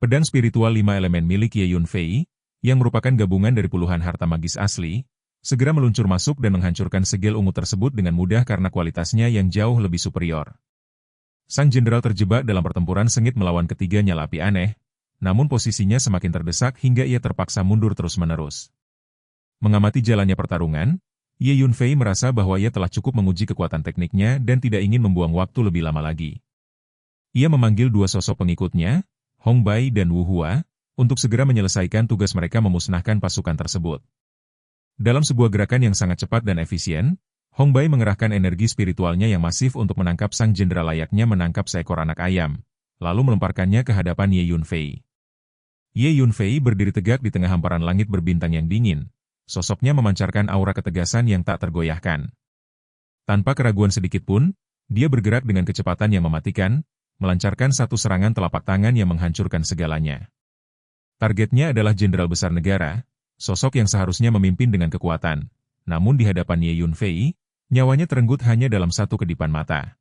Pedang spiritual 5 elemen milik Ye Yunfei, yang merupakan gabungan dari puluhan harta magis asli, segera meluncur masuk dan menghancurkan segel ungu tersebut dengan mudah karena kualitasnya yang jauh lebih superior. Sang jenderal terjebak dalam pertempuran sengit melawan ketiga nyala api aneh, namun posisinya semakin terdesak hingga ia terpaksa mundur terus-menerus. Mengamati jalannya pertarungan, Ye Yunfei merasa bahwa ia telah cukup menguji kekuatan tekniknya dan tidak ingin membuang waktu lebih lama lagi. Ia memanggil 2 sosok pengikutnya, Hong Bai dan Wu Hua, untuk segera menyelesaikan tugas mereka memusnahkan pasukan tersebut. Dalam sebuah gerakan yang sangat cepat dan efisien, Hong Bai mengerahkan energi spiritualnya yang masif untuk menangkap sang jenderal layaknya menangkap seekor anak ayam, lalu melemparkannya ke hadapan Ye Yunfei. Ye Yunfei berdiri tegak di tengah hamparan langit berbintang yang dingin, sosoknya memancarkan aura ketegasan yang tak tergoyahkan. Tanpa keraguan sedikit pun, dia bergerak dengan kecepatan yang mematikan, melancarkan satu serangan telapak tangan yang menghancurkan segalanya. Targetnya adalah jenderal besar negara, sosok yang seharusnya memimpin dengan kekuatan. Namun di hadapan Ye Yunfei, nyawanya terenggut hanya dalam satu kedipan mata.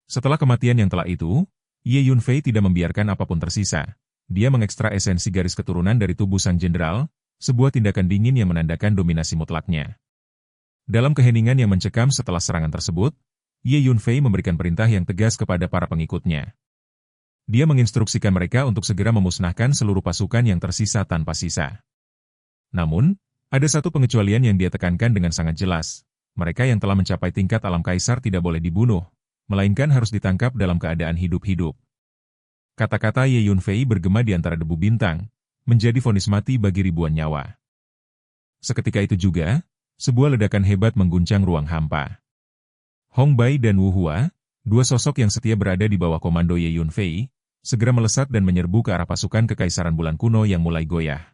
Setelah kematian yang telak itu, Ye Yunfei tidak membiarkan apapun tersisa. Dia mengekstrak esensi garis keturunan dari tubuh sang jenderal, sebuah tindakan dingin yang menandakan dominasi mutlaknya. Dalam keheningan yang mencekam setelah serangan tersebut, Ye Yunfei memberikan perintah yang tegas kepada para pengikutnya. Dia menginstruksikan mereka untuk segera memusnahkan seluruh pasukan yang tersisa tanpa sisa. Namun, ada satu pengecualian yang dia tekankan dengan sangat jelas. Mereka yang telah mencapai tingkat alam kaisar tidak boleh dibunuh, melainkan harus ditangkap dalam keadaan hidup-hidup. Kata-kata Ye Yunfei bergema di antara debu bintang, menjadi vonis mati bagi ribuan nyawa. Seketika itu juga, sebuah ledakan hebat mengguncang ruang hampa. Hong Bai dan Wu Hua, dua sosok yang setia berada di bawah komando Ye Yunfei, segera melesat dan menyerbu ke arah pasukan Kekaisaran Bulan Kuno yang mulai goyah.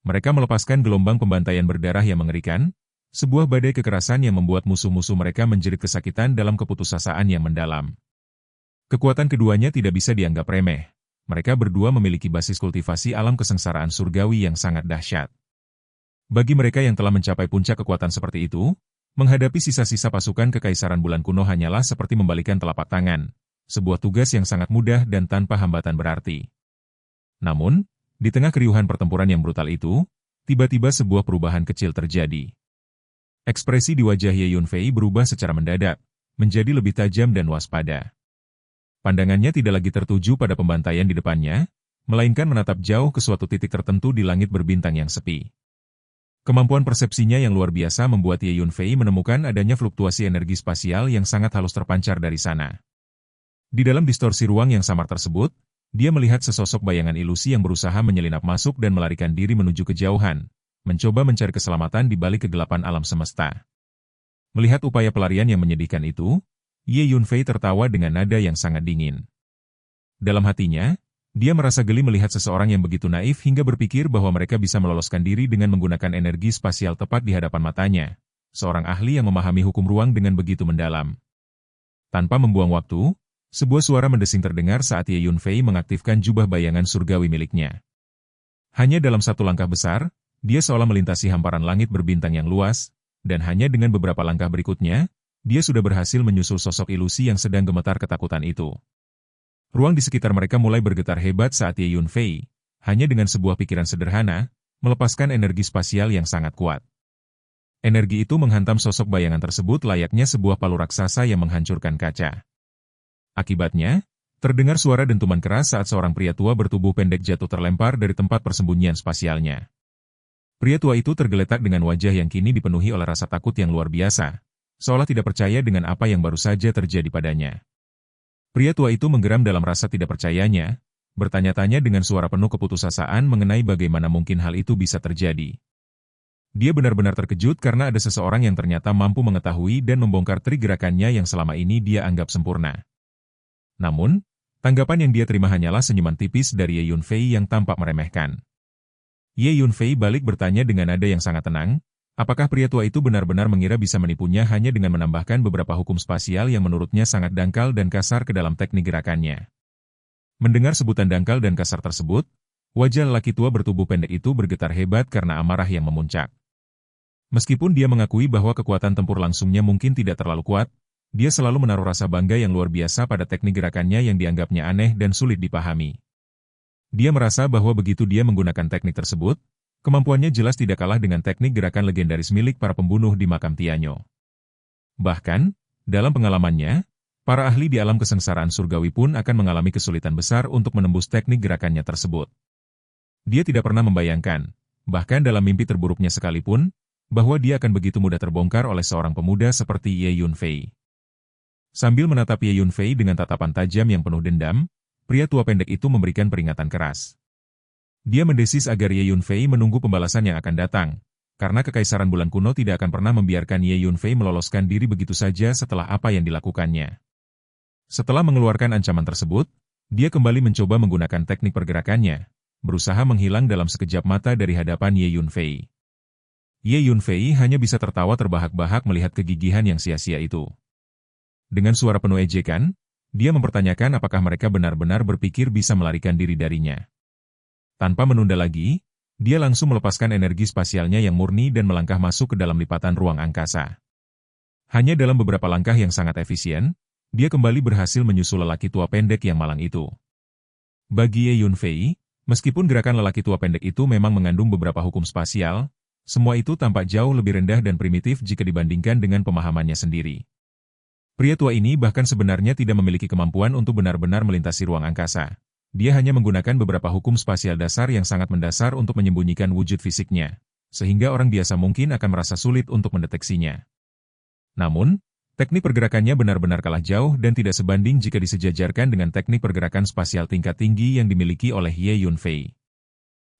Mereka melepaskan gelombang pembantaian berdarah yang mengerikan, sebuah badai kekerasan yang membuat musuh-musuh mereka menjerit kesakitan dalam keputusasaan yang mendalam. Kekuatan keduanya tidak bisa dianggap remeh. Mereka berdua memiliki basis kultivasi alam kesengsaraan surgawi yang sangat dahsyat. Bagi mereka yang telah mencapai puncak kekuatan seperti itu, menghadapi sisa-sisa pasukan Kekaisaran Bulan Kuno hanyalah seperti membalikan telapak tangan, sebuah tugas yang sangat mudah dan tanpa hambatan berarti. Namun, di tengah keriuhan pertempuran yang brutal itu, tiba-tiba sebuah perubahan kecil terjadi. Ekspresi di wajah Ye Yunfei berubah secara mendadak, menjadi lebih tajam dan waspada. Pandangannya tidak lagi tertuju pada pembantaian di depannya, melainkan menatap jauh ke suatu titik tertentu di langit berbintang yang sepi. Kemampuan persepsinya yang luar biasa membuat Ye Yunfei menemukan adanya fluktuasi energi spasial yang sangat halus terpancar dari sana. Di dalam distorsi ruang yang samar tersebut, dia melihat sesosok bayangan ilusi yang berusaha menyelinap masuk dan melarikan diri menuju kejauhan, mencoba mencari keselamatan di balik kegelapan alam semesta. Melihat upaya pelarian yang menyedihkan itu, Ye Yunfei tertawa dengan nada yang sangat dingin. Dalam hatinya, dia merasa geli melihat seseorang yang begitu naif hingga berpikir bahwa mereka bisa meloloskan diri dengan menggunakan energi spasial tepat di hadapan matanya, seorang ahli yang memahami hukum ruang dengan begitu mendalam. Tanpa membuang waktu, sebuah suara mendesing terdengar saat Ye Yunfei mengaktifkan jubah bayangan surgawi miliknya. Hanya dalam satu langkah besar, dia seolah melintasi hamparan langit berbintang yang luas, dan hanya dengan beberapa langkah berikutnya, dia sudah berhasil menyusul sosok ilusi yang sedang gemetar ketakutan itu. Ruang di sekitar mereka mulai bergetar hebat saat Ye Yunfei, hanya dengan sebuah pikiran sederhana, melepaskan energi spasial yang sangat kuat. Energi itu menghantam sosok bayangan tersebut layaknya sebuah palu raksasa yang menghancurkan kaca. Akibatnya, terdengar suara dentuman keras saat seorang pria tua bertubuh pendek jatuh terlempar dari tempat persembunyian spasialnya. Pria tua itu tergeletak dengan wajah yang kini dipenuhi oleh rasa takut yang luar biasa, seolah tidak percaya dengan apa yang baru saja terjadi padanya. Pria tua itu menggeram dalam rasa tidak percayanya, bertanya-tanya dengan suara penuh keputusasaan mengenai bagaimana mungkin hal itu bisa terjadi. Dia benar-benar terkejut karena ada seseorang yang ternyata mampu mengetahui dan membongkar trik gerakannya yang selama ini dia anggap sempurna. Namun, tanggapan yang dia terima hanyalah senyuman tipis dari Ye Yunfei yang tampak meremehkan. Ye Yunfei balik bertanya dengan nada yang sangat tenang, apakah pria tua itu benar-benar mengira bisa menipunya hanya dengan menambahkan beberapa hukum spasial yang menurutnya sangat dangkal dan kasar ke dalam teknik gerakannya. Mendengar sebutan dangkal dan kasar tersebut, wajah lelaki tua bertubuh pendek itu bergetar hebat karena amarah yang memuncak. Meskipun dia mengakui bahwa kekuatan tempur langsungnya mungkin tidak terlalu kuat, dia selalu menaruh rasa bangga yang luar biasa pada teknik gerakannya yang dianggapnya aneh dan sulit dipahami. Dia merasa bahwa begitu dia menggunakan teknik tersebut, kemampuannya jelas tidak kalah dengan teknik gerakan legendaris milik para pembunuh di makam Tianyo. Bahkan, dalam pengalamannya, para ahli di alam kesengsaraan surgawi pun akan mengalami kesulitan besar untuk menembus teknik gerakannya tersebut. Dia tidak pernah membayangkan, bahkan dalam mimpi terburuknya sekalipun, bahwa dia akan begitu mudah terbongkar oleh seorang pemuda seperti Ye Yunfei. Sambil menatap Ye Yunfei dengan tatapan tajam yang penuh dendam, pria tua pendek itu memberikan peringatan keras. Dia mendesis agar Ye Yunfei menunggu pembalasan yang akan datang, karena Kekaisaran Bulan Kuno tidak akan pernah membiarkan Ye Yunfei meloloskan diri begitu saja setelah apa yang dilakukannya. Setelah mengeluarkan ancaman tersebut, dia kembali mencoba menggunakan teknik pergerakannya, berusaha menghilang dalam sekejap mata dari hadapan Ye Yunfei. Ye Yunfei hanya bisa tertawa terbahak-bahak melihat kegigihan yang sia-sia itu. Dengan suara penuh ejekan, dia mempertanyakan apakah mereka benar-benar berpikir bisa melarikan diri darinya. Tanpa menunda lagi, dia langsung melepaskan energi spasialnya yang murni dan melangkah masuk ke dalam lipatan ruang angkasa. Hanya dalam beberapa langkah yang sangat efisien, dia kembali berhasil menyusul lelaki tua pendek yang malang itu. Bagi Ye Yunfei, meskipun gerakan lelaki tua pendek itu memang mengandung beberapa hukum spasial, semua itu tampak jauh lebih rendah dan primitif jika dibandingkan dengan pemahamannya sendiri. Pria tua ini bahkan sebenarnya tidak memiliki kemampuan untuk benar-benar melintasi ruang angkasa. Dia hanya menggunakan beberapa hukum spasial dasar yang sangat mendasar untuk menyembunyikan wujud fisiknya, sehingga orang biasa mungkin akan merasa sulit untuk mendeteksinya. Namun, Teknik pergerakannya benar-benar kalah jauh dan tidak sebanding jika disejajarkan dengan teknik pergerakan spasial tingkat tinggi yang dimiliki oleh Ye Yunfei.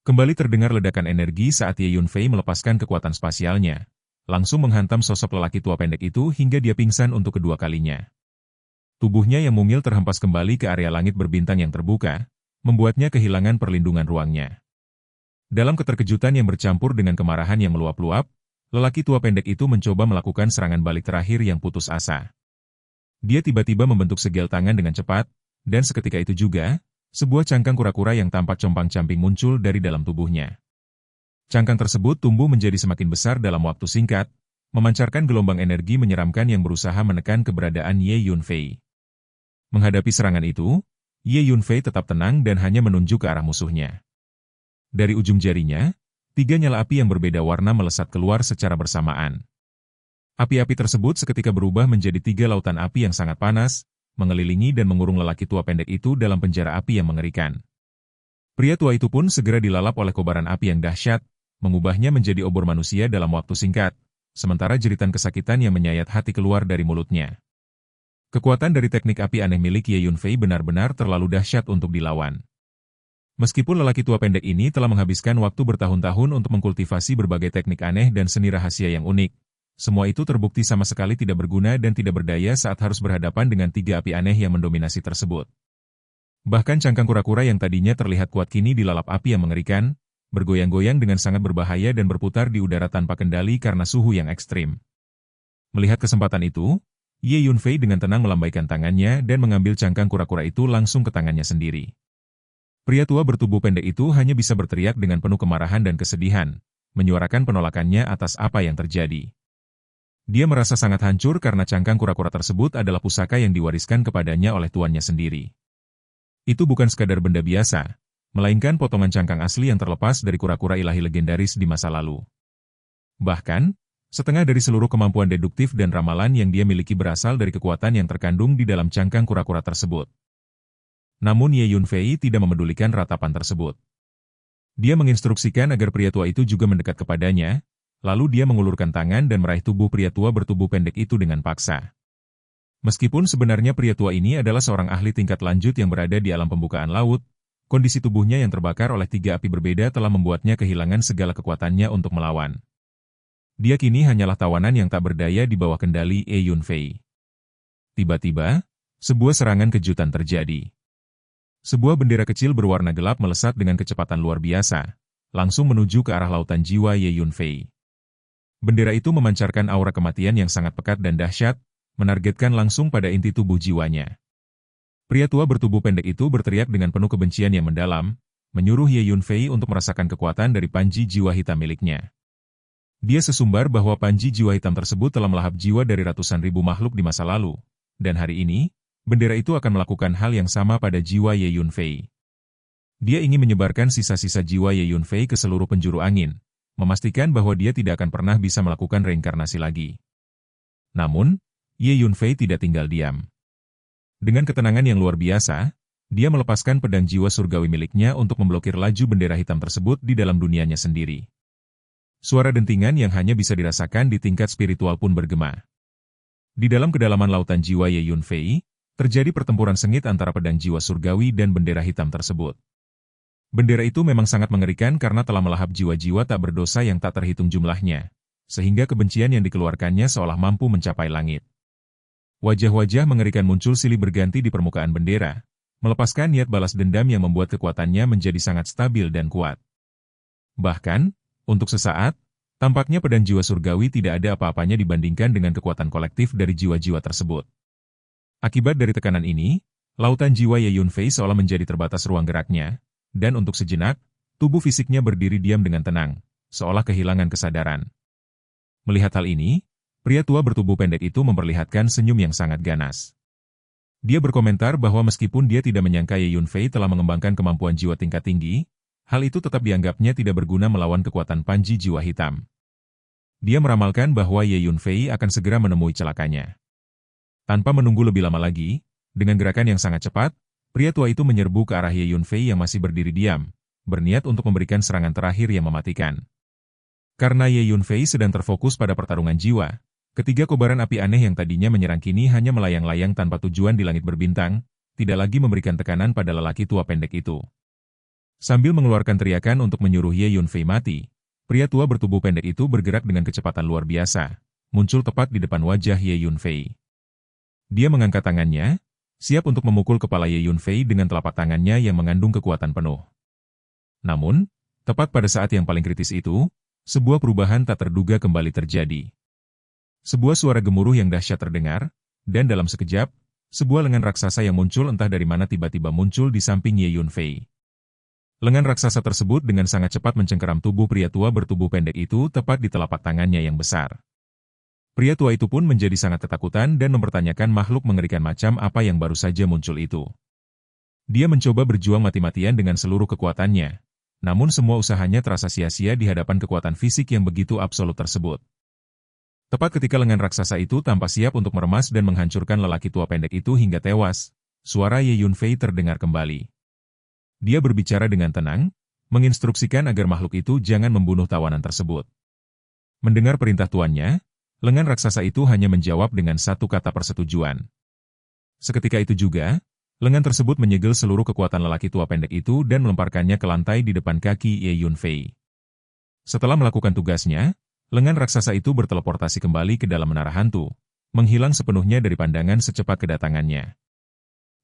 Kembali terdengar ledakan energi saat Ye Yunfei melepaskan kekuatan spasialnya, langsung menghantam sosok lelaki tua pendek itu hingga dia pingsan untuk kedua kalinya. Tubuhnya yang mungil terhempas kembali ke area langit berbintang yang terbuka, membuatnya kehilangan perlindungan ruangnya. Dalam keterkejutan yang bercampur dengan kemarahan yang meluap-luap, lelaki tua pendek itu mencoba melakukan serangan balik terakhir yang putus asa. Dia tiba-tiba membentuk segel tangan dengan cepat, dan seketika itu juga, sebuah cangkang kura-kura yang tampak compang-camping muncul dari dalam tubuhnya. Cangkang tersebut tumbuh menjadi semakin besar dalam waktu singkat, memancarkan gelombang energi menyeramkan yang berusaha menekan keberadaan Ye Yunfei. Menghadapi serangan itu, Ye Yunfei tetap tenang dan hanya menunjuk ke arah musuhnya. Dari ujung jarinya, 3 nyala api yang berbeda warna melesat keluar secara bersamaan. Api-api tersebut seketika berubah menjadi 3 lautan api yang sangat panas, mengelilingi dan mengurung lelaki tua pendek itu dalam penjara api yang mengerikan. Pria tua itu pun segera dilalap oleh kobaran api yang dahsyat, mengubahnya menjadi obor manusia dalam waktu singkat, sementara jeritan kesakitan yang menyayat hati keluar dari mulutnya. Kekuatan dari teknik api aneh milik Ye Yunfei benar-benar terlalu dahsyat untuk dilawan. Meskipun lelaki tua pendek ini telah menghabiskan waktu bertahun-tahun untuk mengkultivasi berbagai teknik aneh dan seni rahasia yang unik, semua itu terbukti sama sekali tidak berguna dan tidak berdaya saat harus berhadapan dengan 3 api aneh yang mendominasi tersebut. Bahkan cangkang kura-kura yang tadinya terlihat kuat kini dilalap api yang mengerikan, bergoyang-goyang dengan sangat berbahaya dan berputar di udara tanpa kendali karena suhu yang ekstrim. Melihat kesempatan itu, Ye Yunfei dengan tenang melambaikan tangannya dan mengambil cangkang kura-kura itu langsung ke tangannya sendiri. Pria tua bertubuh pendek itu hanya bisa berteriak dengan penuh kemarahan dan kesedihan, menyuarakan penolakannya atas apa yang terjadi. Dia merasa sangat hancur karena cangkang kura-kura tersebut adalah pusaka yang diwariskan kepadanya oleh tuannya sendiri. Itu bukan sekadar benda biasa, melainkan potongan cangkang asli yang terlepas dari kura-kura ilahi legendaris di masa lalu. Bahkan, setengah dari seluruh kemampuan deduktif dan ramalan yang dia miliki berasal dari kekuatan yang terkandung di dalam cangkang kura-kura tersebut. Namun Ye Yunfei tidak memedulikan ratapan tersebut. Dia menginstruksikan agar pria tua itu juga mendekat kepadanya, lalu dia mengulurkan tangan dan meraih tubuh pria tua bertubuh pendek itu dengan paksa. Meskipun sebenarnya pria tua ini adalah seorang ahli tingkat lanjut yang berada di alam pembukaan laut, kondisi tubuhnya yang terbakar oleh 3 api berbeda telah membuatnya kehilangan segala kekuatannya untuk melawan. Dia kini hanyalah tawanan yang tak berdaya di bawah kendali Ye Yunfei. Tiba-tiba, sebuah serangan kejutan terjadi. Sebuah bendera kecil berwarna gelap melesat dengan kecepatan luar biasa, langsung menuju ke arah lautan jiwa Ye Yunfei. Bendera itu memancarkan aura kematian yang sangat pekat dan dahsyat, menargetkan langsung pada inti tubuh jiwanya. Pria tua bertubuh pendek itu berteriak dengan penuh kebencian yang mendalam, menyuruh Ye Yunfei untuk merasakan kekuatan dari panji jiwa hitam miliknya. Dia sesumbar bahwa panji jiwa hitam tersebut telah melahap jiwa dari ratusan ribu makhluk di masa lalu, dan hari ini, bendera itu akan melakukan hal yang sama pada jiwa Ye Yunfei. Dia ingin menyebarkan sisa-sisa jiwa Ye Yunfei ke seluruh penjuru angin, memastikan bahwa dia tidak akan pernah bisa melakukan reinkarnasi lagi. Namun, Ye Yunfei tidak tinggal diam. Dengan ketenangan yang luar biasa, dia melepaskan pedang jiwa surgawi miliknya untuk memblokir laju bendera hitam tersebut di dalam dunianya sendiri. Suara dentingan yang hanya bisa dirasakan di tingkat spiritual pun bergema. Di dalam kedalaman lautan jiwa Ye Yunfei, terjadi pertempuran sengit antara pedang jiwa surgawi dan bendera hitam tersebut. Bendera itu memang sangat mengerikan karena telah melahap jiwa-jiwa tak berdosa yang tak terhitung jumlahnya, sehingga kebencian yang dikeluarkannya seolah mampu mencapai langit. Wajah-wajah mengerikan muncul silih berganti di permukaan bendera, melepaskan niat balas dendam yang membuat kekuatannya menjadi sangat stabil dan kuat. Bahkan, untuk sesaat, tampaknya pedang jiwa surgawi tidak ada apa-apanya dibandingkan dengan kekuatan kolektif dari jiwa-jiwa tersebut. Akibat dari tekanan ini, lautan jiwa Ye Yunfei seolah menjadi terbatas ruang geraknya, dan untuk sejenak, tubuh fisiknya berdiri diam dengan tenang, seolah kehilangan kesadaran. Melihat hal ini, pria tua bertubuh pendek itu memperlihatkan senyum yang sangat ganas. Dia berkomentar bahwa meskipun dia tidak menyangka Ye Yunfei telah mengembangkan kemampuan jiwa tingkat tinggi, hal itu tetap dianggapnya tidak berguna melawan kekuatan panji jiwa hitam. Dia meramalkan bahwa Ye Yunfei akan segera menemui celakanya. Tanpa menunggu lebih lama lagi, dengan gerakan yang sangat cepat, pria tua itu menyerbu ke arah Ye Yunfei yang masih berdiri diam, berniat untuk memberikan serangan terakhir yang mematikan. Karena Ye Yunfei sedang terfokus pada pertarungan jiwa, Ketiga kobaran api aneh yang tadinya menyerang kini hanya melayang-layang tanpa tujuan di langit berbintang, tidak lagi memberikan tekanan pada lelaki tua pendek itu. Sambil mengeluarkan teriakan untuk menyuruh Ye Yunfei mati, pria tua bertubuh pendek itu bergerak dengan kecepatan luar biasa, muncul tepat di depan wajah Ye Yunfei. Dia mengangkat tangannya, siap untuk memukul kepala Ye Yunfei dengan telapak tangannya yang mengandung kekuatan penuh. Namun, tepat pada saat yang paling kritis itu, sebuah perubahan tak terduga kembali terjadi. Sebuah suara gemuruh yang dahsyat terdengar, dan dalam sekejap, sebuah lengan raksasa yang muncul entah dari mana tiba-tiba muncul di samping Ye Yunfei. Lengan raksasa tersebut dengan sangat cepat mencengkeram tubuh pria tua bertubuh pendek itu tepat di telapak tangannya yang besar. Pria tua itu pun menjadi sangat ketakutan dan mempertanyakan makhluk mengerikan macam apa yang baru saja muncul itu. Dia mencoba berjuang mati-matian dengan seluruh kekuatannya, namun semua usahanya terasa sia-sia di hadapan kekuatan fisik yang begitu absolut tersebut. Tepat ketika lengan raksasa itu tampak siap untuk meremas dan menghancurkan lelaki tua pendek itu hingga tewas, suara Ye Yunfei terdengar kembali. Dia berbicara dengan tenang, menginstruksikan agar makhluk itu jangan membunuh tawanan tersebut. Mendengar perintah tuannya, lengan raksasa itu hanya menjawab dengan satu kata persetujuan. Seketika itu juga, lengan tersebut menyegel seluruh kekuatan lelaki tua pendek itu dan melemparkannya ke lantai di depan kaki Ye Yunfei. Setelah melakukan tugasnya, lengan raksasa itu berteleportasi kembali ke dalam menara hantu, menghilang sepenuhnya dari pandangan secepat kedatangannya.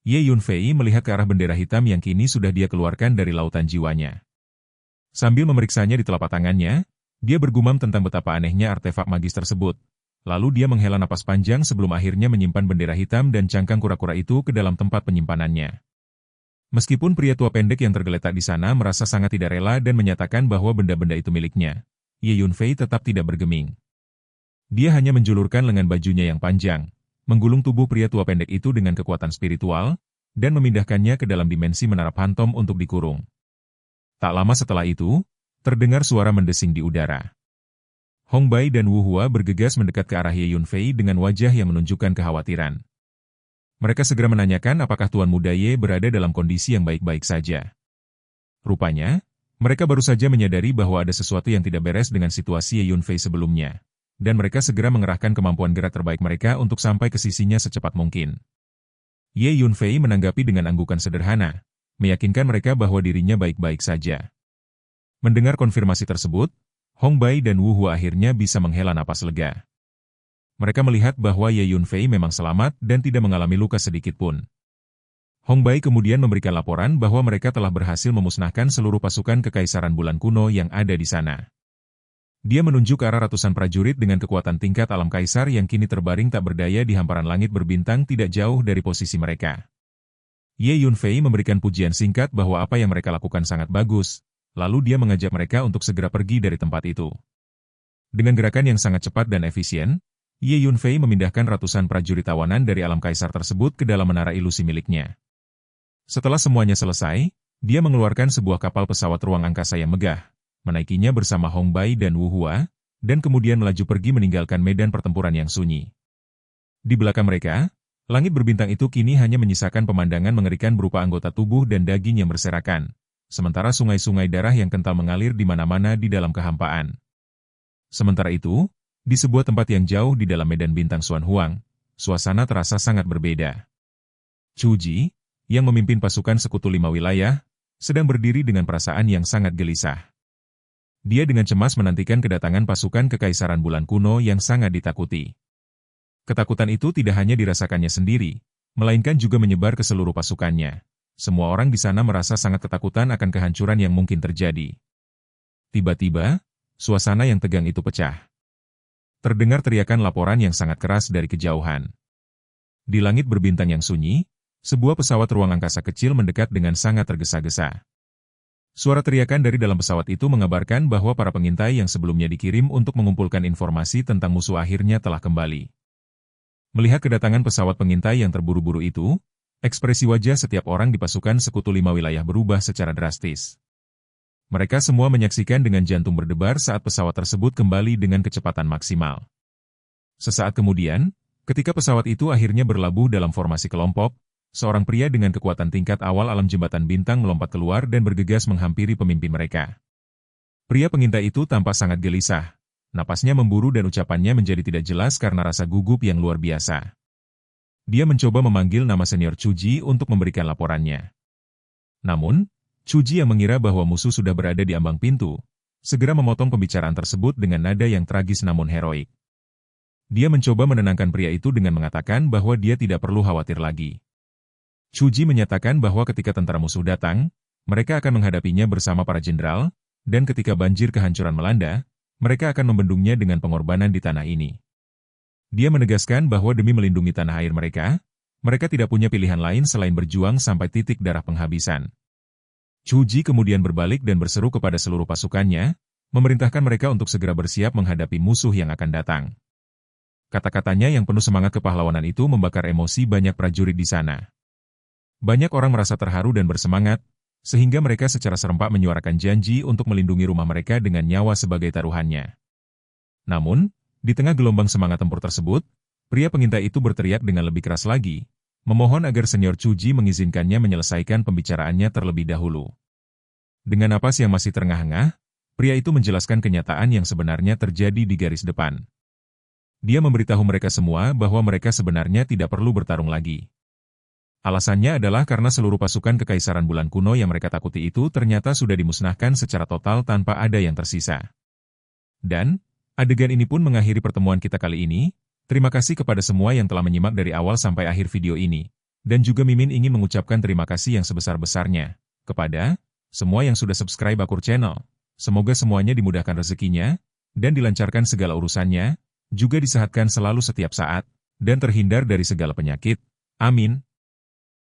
Ye Yunfei melihat ke arah bendera hitam yang kini sudah dia keluarkan dari lautan jiwanya. Sambil memeriksanya di telapak tangannya, dia bergumam tentang betapa anehnya artefak magis tersebut. Lalu dia menghela napas panjang sebelum akhirnya menyimpan bendera hitam dan cangkang kura-kura itu ke dalam tempat penyimpanannya. Meskipun pria tua pendek yang tergeletak di sana merasa sangat tidak rela dan menyatakan bahwa benda-benda itu miliknya, Ye Yunfei tetap tidak bergeming. Dia hanya menjulurkan lengan bajunya yang panjang, menggulung tubuh pria tua pendek itu dengan kekuatan spiritual, dan memindahkannya ke dalam dimensi menara Phantom untuk dikurung. Tak lama setelah itu, terdengar suara mendesing di udara. Hong Bai dan Wu Hua bergegas mendekat ke arah Ye Yunfei dengan wajah yang menunjukkan kekhawatiran. Mereka segera menanyakan apakah Tuan Muda Ye berada dalam kondisi yang baik-baik saja. Rupanya, mereka baru saja menyadari bahwa ada sesuatu yang tidak beres dengan situasi Ye Yunfei sebelumnya, dan mereka segera mengerahkan kemampuan gerak terbaik mereka untuk sampai ke sisinya secepat mungkin. Ye Yunfei menanggapi dengan anggukan sederhana, meyakinkan mereka bahwa dirinya baik-baik saja. Mendengar konfirmasi tersebut, Hong Bai dan Wu Hua akhirnya bisa menghela napas lega. Mereka melihat bahwa Ye Yunfei memang selamat dan tidak mengalami luka sedikit pun. Hong Bai kemudian memberikan laporan bahwa mereka telah berhasil memusnahkan seluruh pasukan Kekaisaran Bulan Kuno yang ada di sana. Dia menunjuk ke arah ratusan prajurit dengan kekuatan tingkat alam kaisar yang kini terbaring tak berdaya di hamparan langit berbintang tidak jauh dari posisi mereka. Ye Yunfei memberikan pujian singkat bahwa apa yang mereka lakukan sangat bagus, lalu dia mengajak mereka untuk segera pergi dari tempat itu. Dengan gerakan yang sangat cepat dan efisien, Ye Yunfei memindahkan ratusan prajurit tawanan dari alam kaisar tersebut ke dalam menara ilusi miliknya. Setelah semuanya selesai, dia mengeluarkan sebuah kapal pesawat ruang angkasa yang megah, menaikinya bersama Hong Bai dan Wu Hua, dan kemudian melaju pergi meninggalkan medan pertempuran yang sunyi. Di belakang mereka, langit berbintang itu kini hanya menyisakan pemandangan mengerikan berupa anggota tubuh dan daging yang berserakan, sementara sungai-sungai darah yang kental mengalir di mana-mana di dalam kehampaan. Sementara itu, di sebuah tempat yang jauh di dalam medan bintang Xuan Huang, suasana terasa sangat berbeda. Chu Ji, yang memimpin pasukan Sekutu 5 Wilayah, sedang berdiri dengan perasaan yang sangat gelisah. Dia dengan cemas menantikan kedatangan pasukan Kekaisaran Bulan Kuno yang sangat ditakuti. Ketakutan itu tidak hanya dirasakannya sendiri, melainkan juga menyebar ke seluruh pasukannya. Semua orang di sana merasa sangat ketakutan akan kehancuran yang mungkin terjadi. Tiba-tiba, suasana yang tegang itu pecah. Terdengar teriakan laporan yang sangat keras dari kejauhan. Di langit berbintang yang sunyi, sebuah pesawat ruang angkasa kecil mendekat dengan sangat tergesa-gesa. Suara teriakan dari dalam pesawat itu mengabarkan bahwa para pengintai yang sebelumnya dikirim untuk mengumpulkan informasi tentang musuh akhirnya telah kembali. Melihat kedatangan pesawat pengintai yang terburu-buru itu, ekspresi wajah setiap orang di pasukan Sekutu 5 Wilayah berubah secara drastis. Mereka semua menyaksikan dengan jantung berdebar saat pesawat tersebut kembali dengan kecepatan maksimal. Sesaat kemudian, ketika pesawat itu akhirnya berlabuh dalam formasi kelompok, seorang pria dengan kekuatan tingkat awal alam jembatan bintang melompat keluar dan bergegas menghampiri pemimpin mereka. Pria pengintai itu tampak sangat gelisah, Napasnya memburu dan ucapannya menjadi tidak jelas karena rasa gugup yang luar biasa. Dia mencoba memanggil nama senior Chuji untuk memberikan laporannya. Namun, Chuji yang mengira bahwa musuh sudah berada di ambang pintu, segera memotong pembicaraan tersebut dengan nada yang tragis namun heroik. Dia mencoba menenangkan pria itu dengan mengatakan bahwa dia tidak perlu khawatir lagi. Chuji menyatakan bahwa ketika tentara musuh datang, mereka akan menghadapinya bersama para jenderal, dan ketika banjir kehancuran melanda, mereka akan membendungnya dengan pengorbanan di tanah ini. Dia menegaskan bahwa demi melindungi tanah air mereka tidak punya pilihan lain selain berjuang sampai titik darah penghabisan. Chuji kemudian berbalik dan berseru kepada seluruh pasukannya, memerintahkan mereka untuk segera bersiap menghadapi musuh yang akan datang. Kata-katanya yang penuh semangat kepahlawanan itu membakar emosi banyak prajurit di sana. Banyak orang merasa terharu dan bersemangat, sehingga mereka secara serempak menyuarakan janji untuk melindungi rumah mereka dengan nyawa sebagai taruhannya. Namun, di tengah gelombang semangat tempur tersebut, pria pengintai itu berteriak dengan lebih keras lagi, memohon agar senior Chuji mengizinkannya menyelesaikan pembicaraannya terlebih dahulu. Dengan napas yang masih terengah-engah, pria itu menjelaskan kenyataan yang sebenarnya terjadi di garis depan. Dia memberitahu mereka semua bahwa mereka sebenarnya tidak perlu bertarung lagi. Alasannya adalah karena seluruh pasukan Kekaisaran Bulan Kuno yang mereka takuti itu ternyata sudah dimusnahkan secara total tanpa ada yang tersisa. Dan, adegan ini pun mengakhiri pertemuan kita kali ini. Terima kasih kepada semua yang telah menyimak dari awal sampai akhir video ini. Dan juga Mimin ingin mengucapkan terima kasih yang sebesar-besarnya kepada semua yang sudah subscribe Akur Channel. Semoga semuanya dimudahkan rezekinya, dan dilancarkan segala urusannya, juga disehatkan selalu setiap saat, dan terhindar dari segala penyakit. Amin.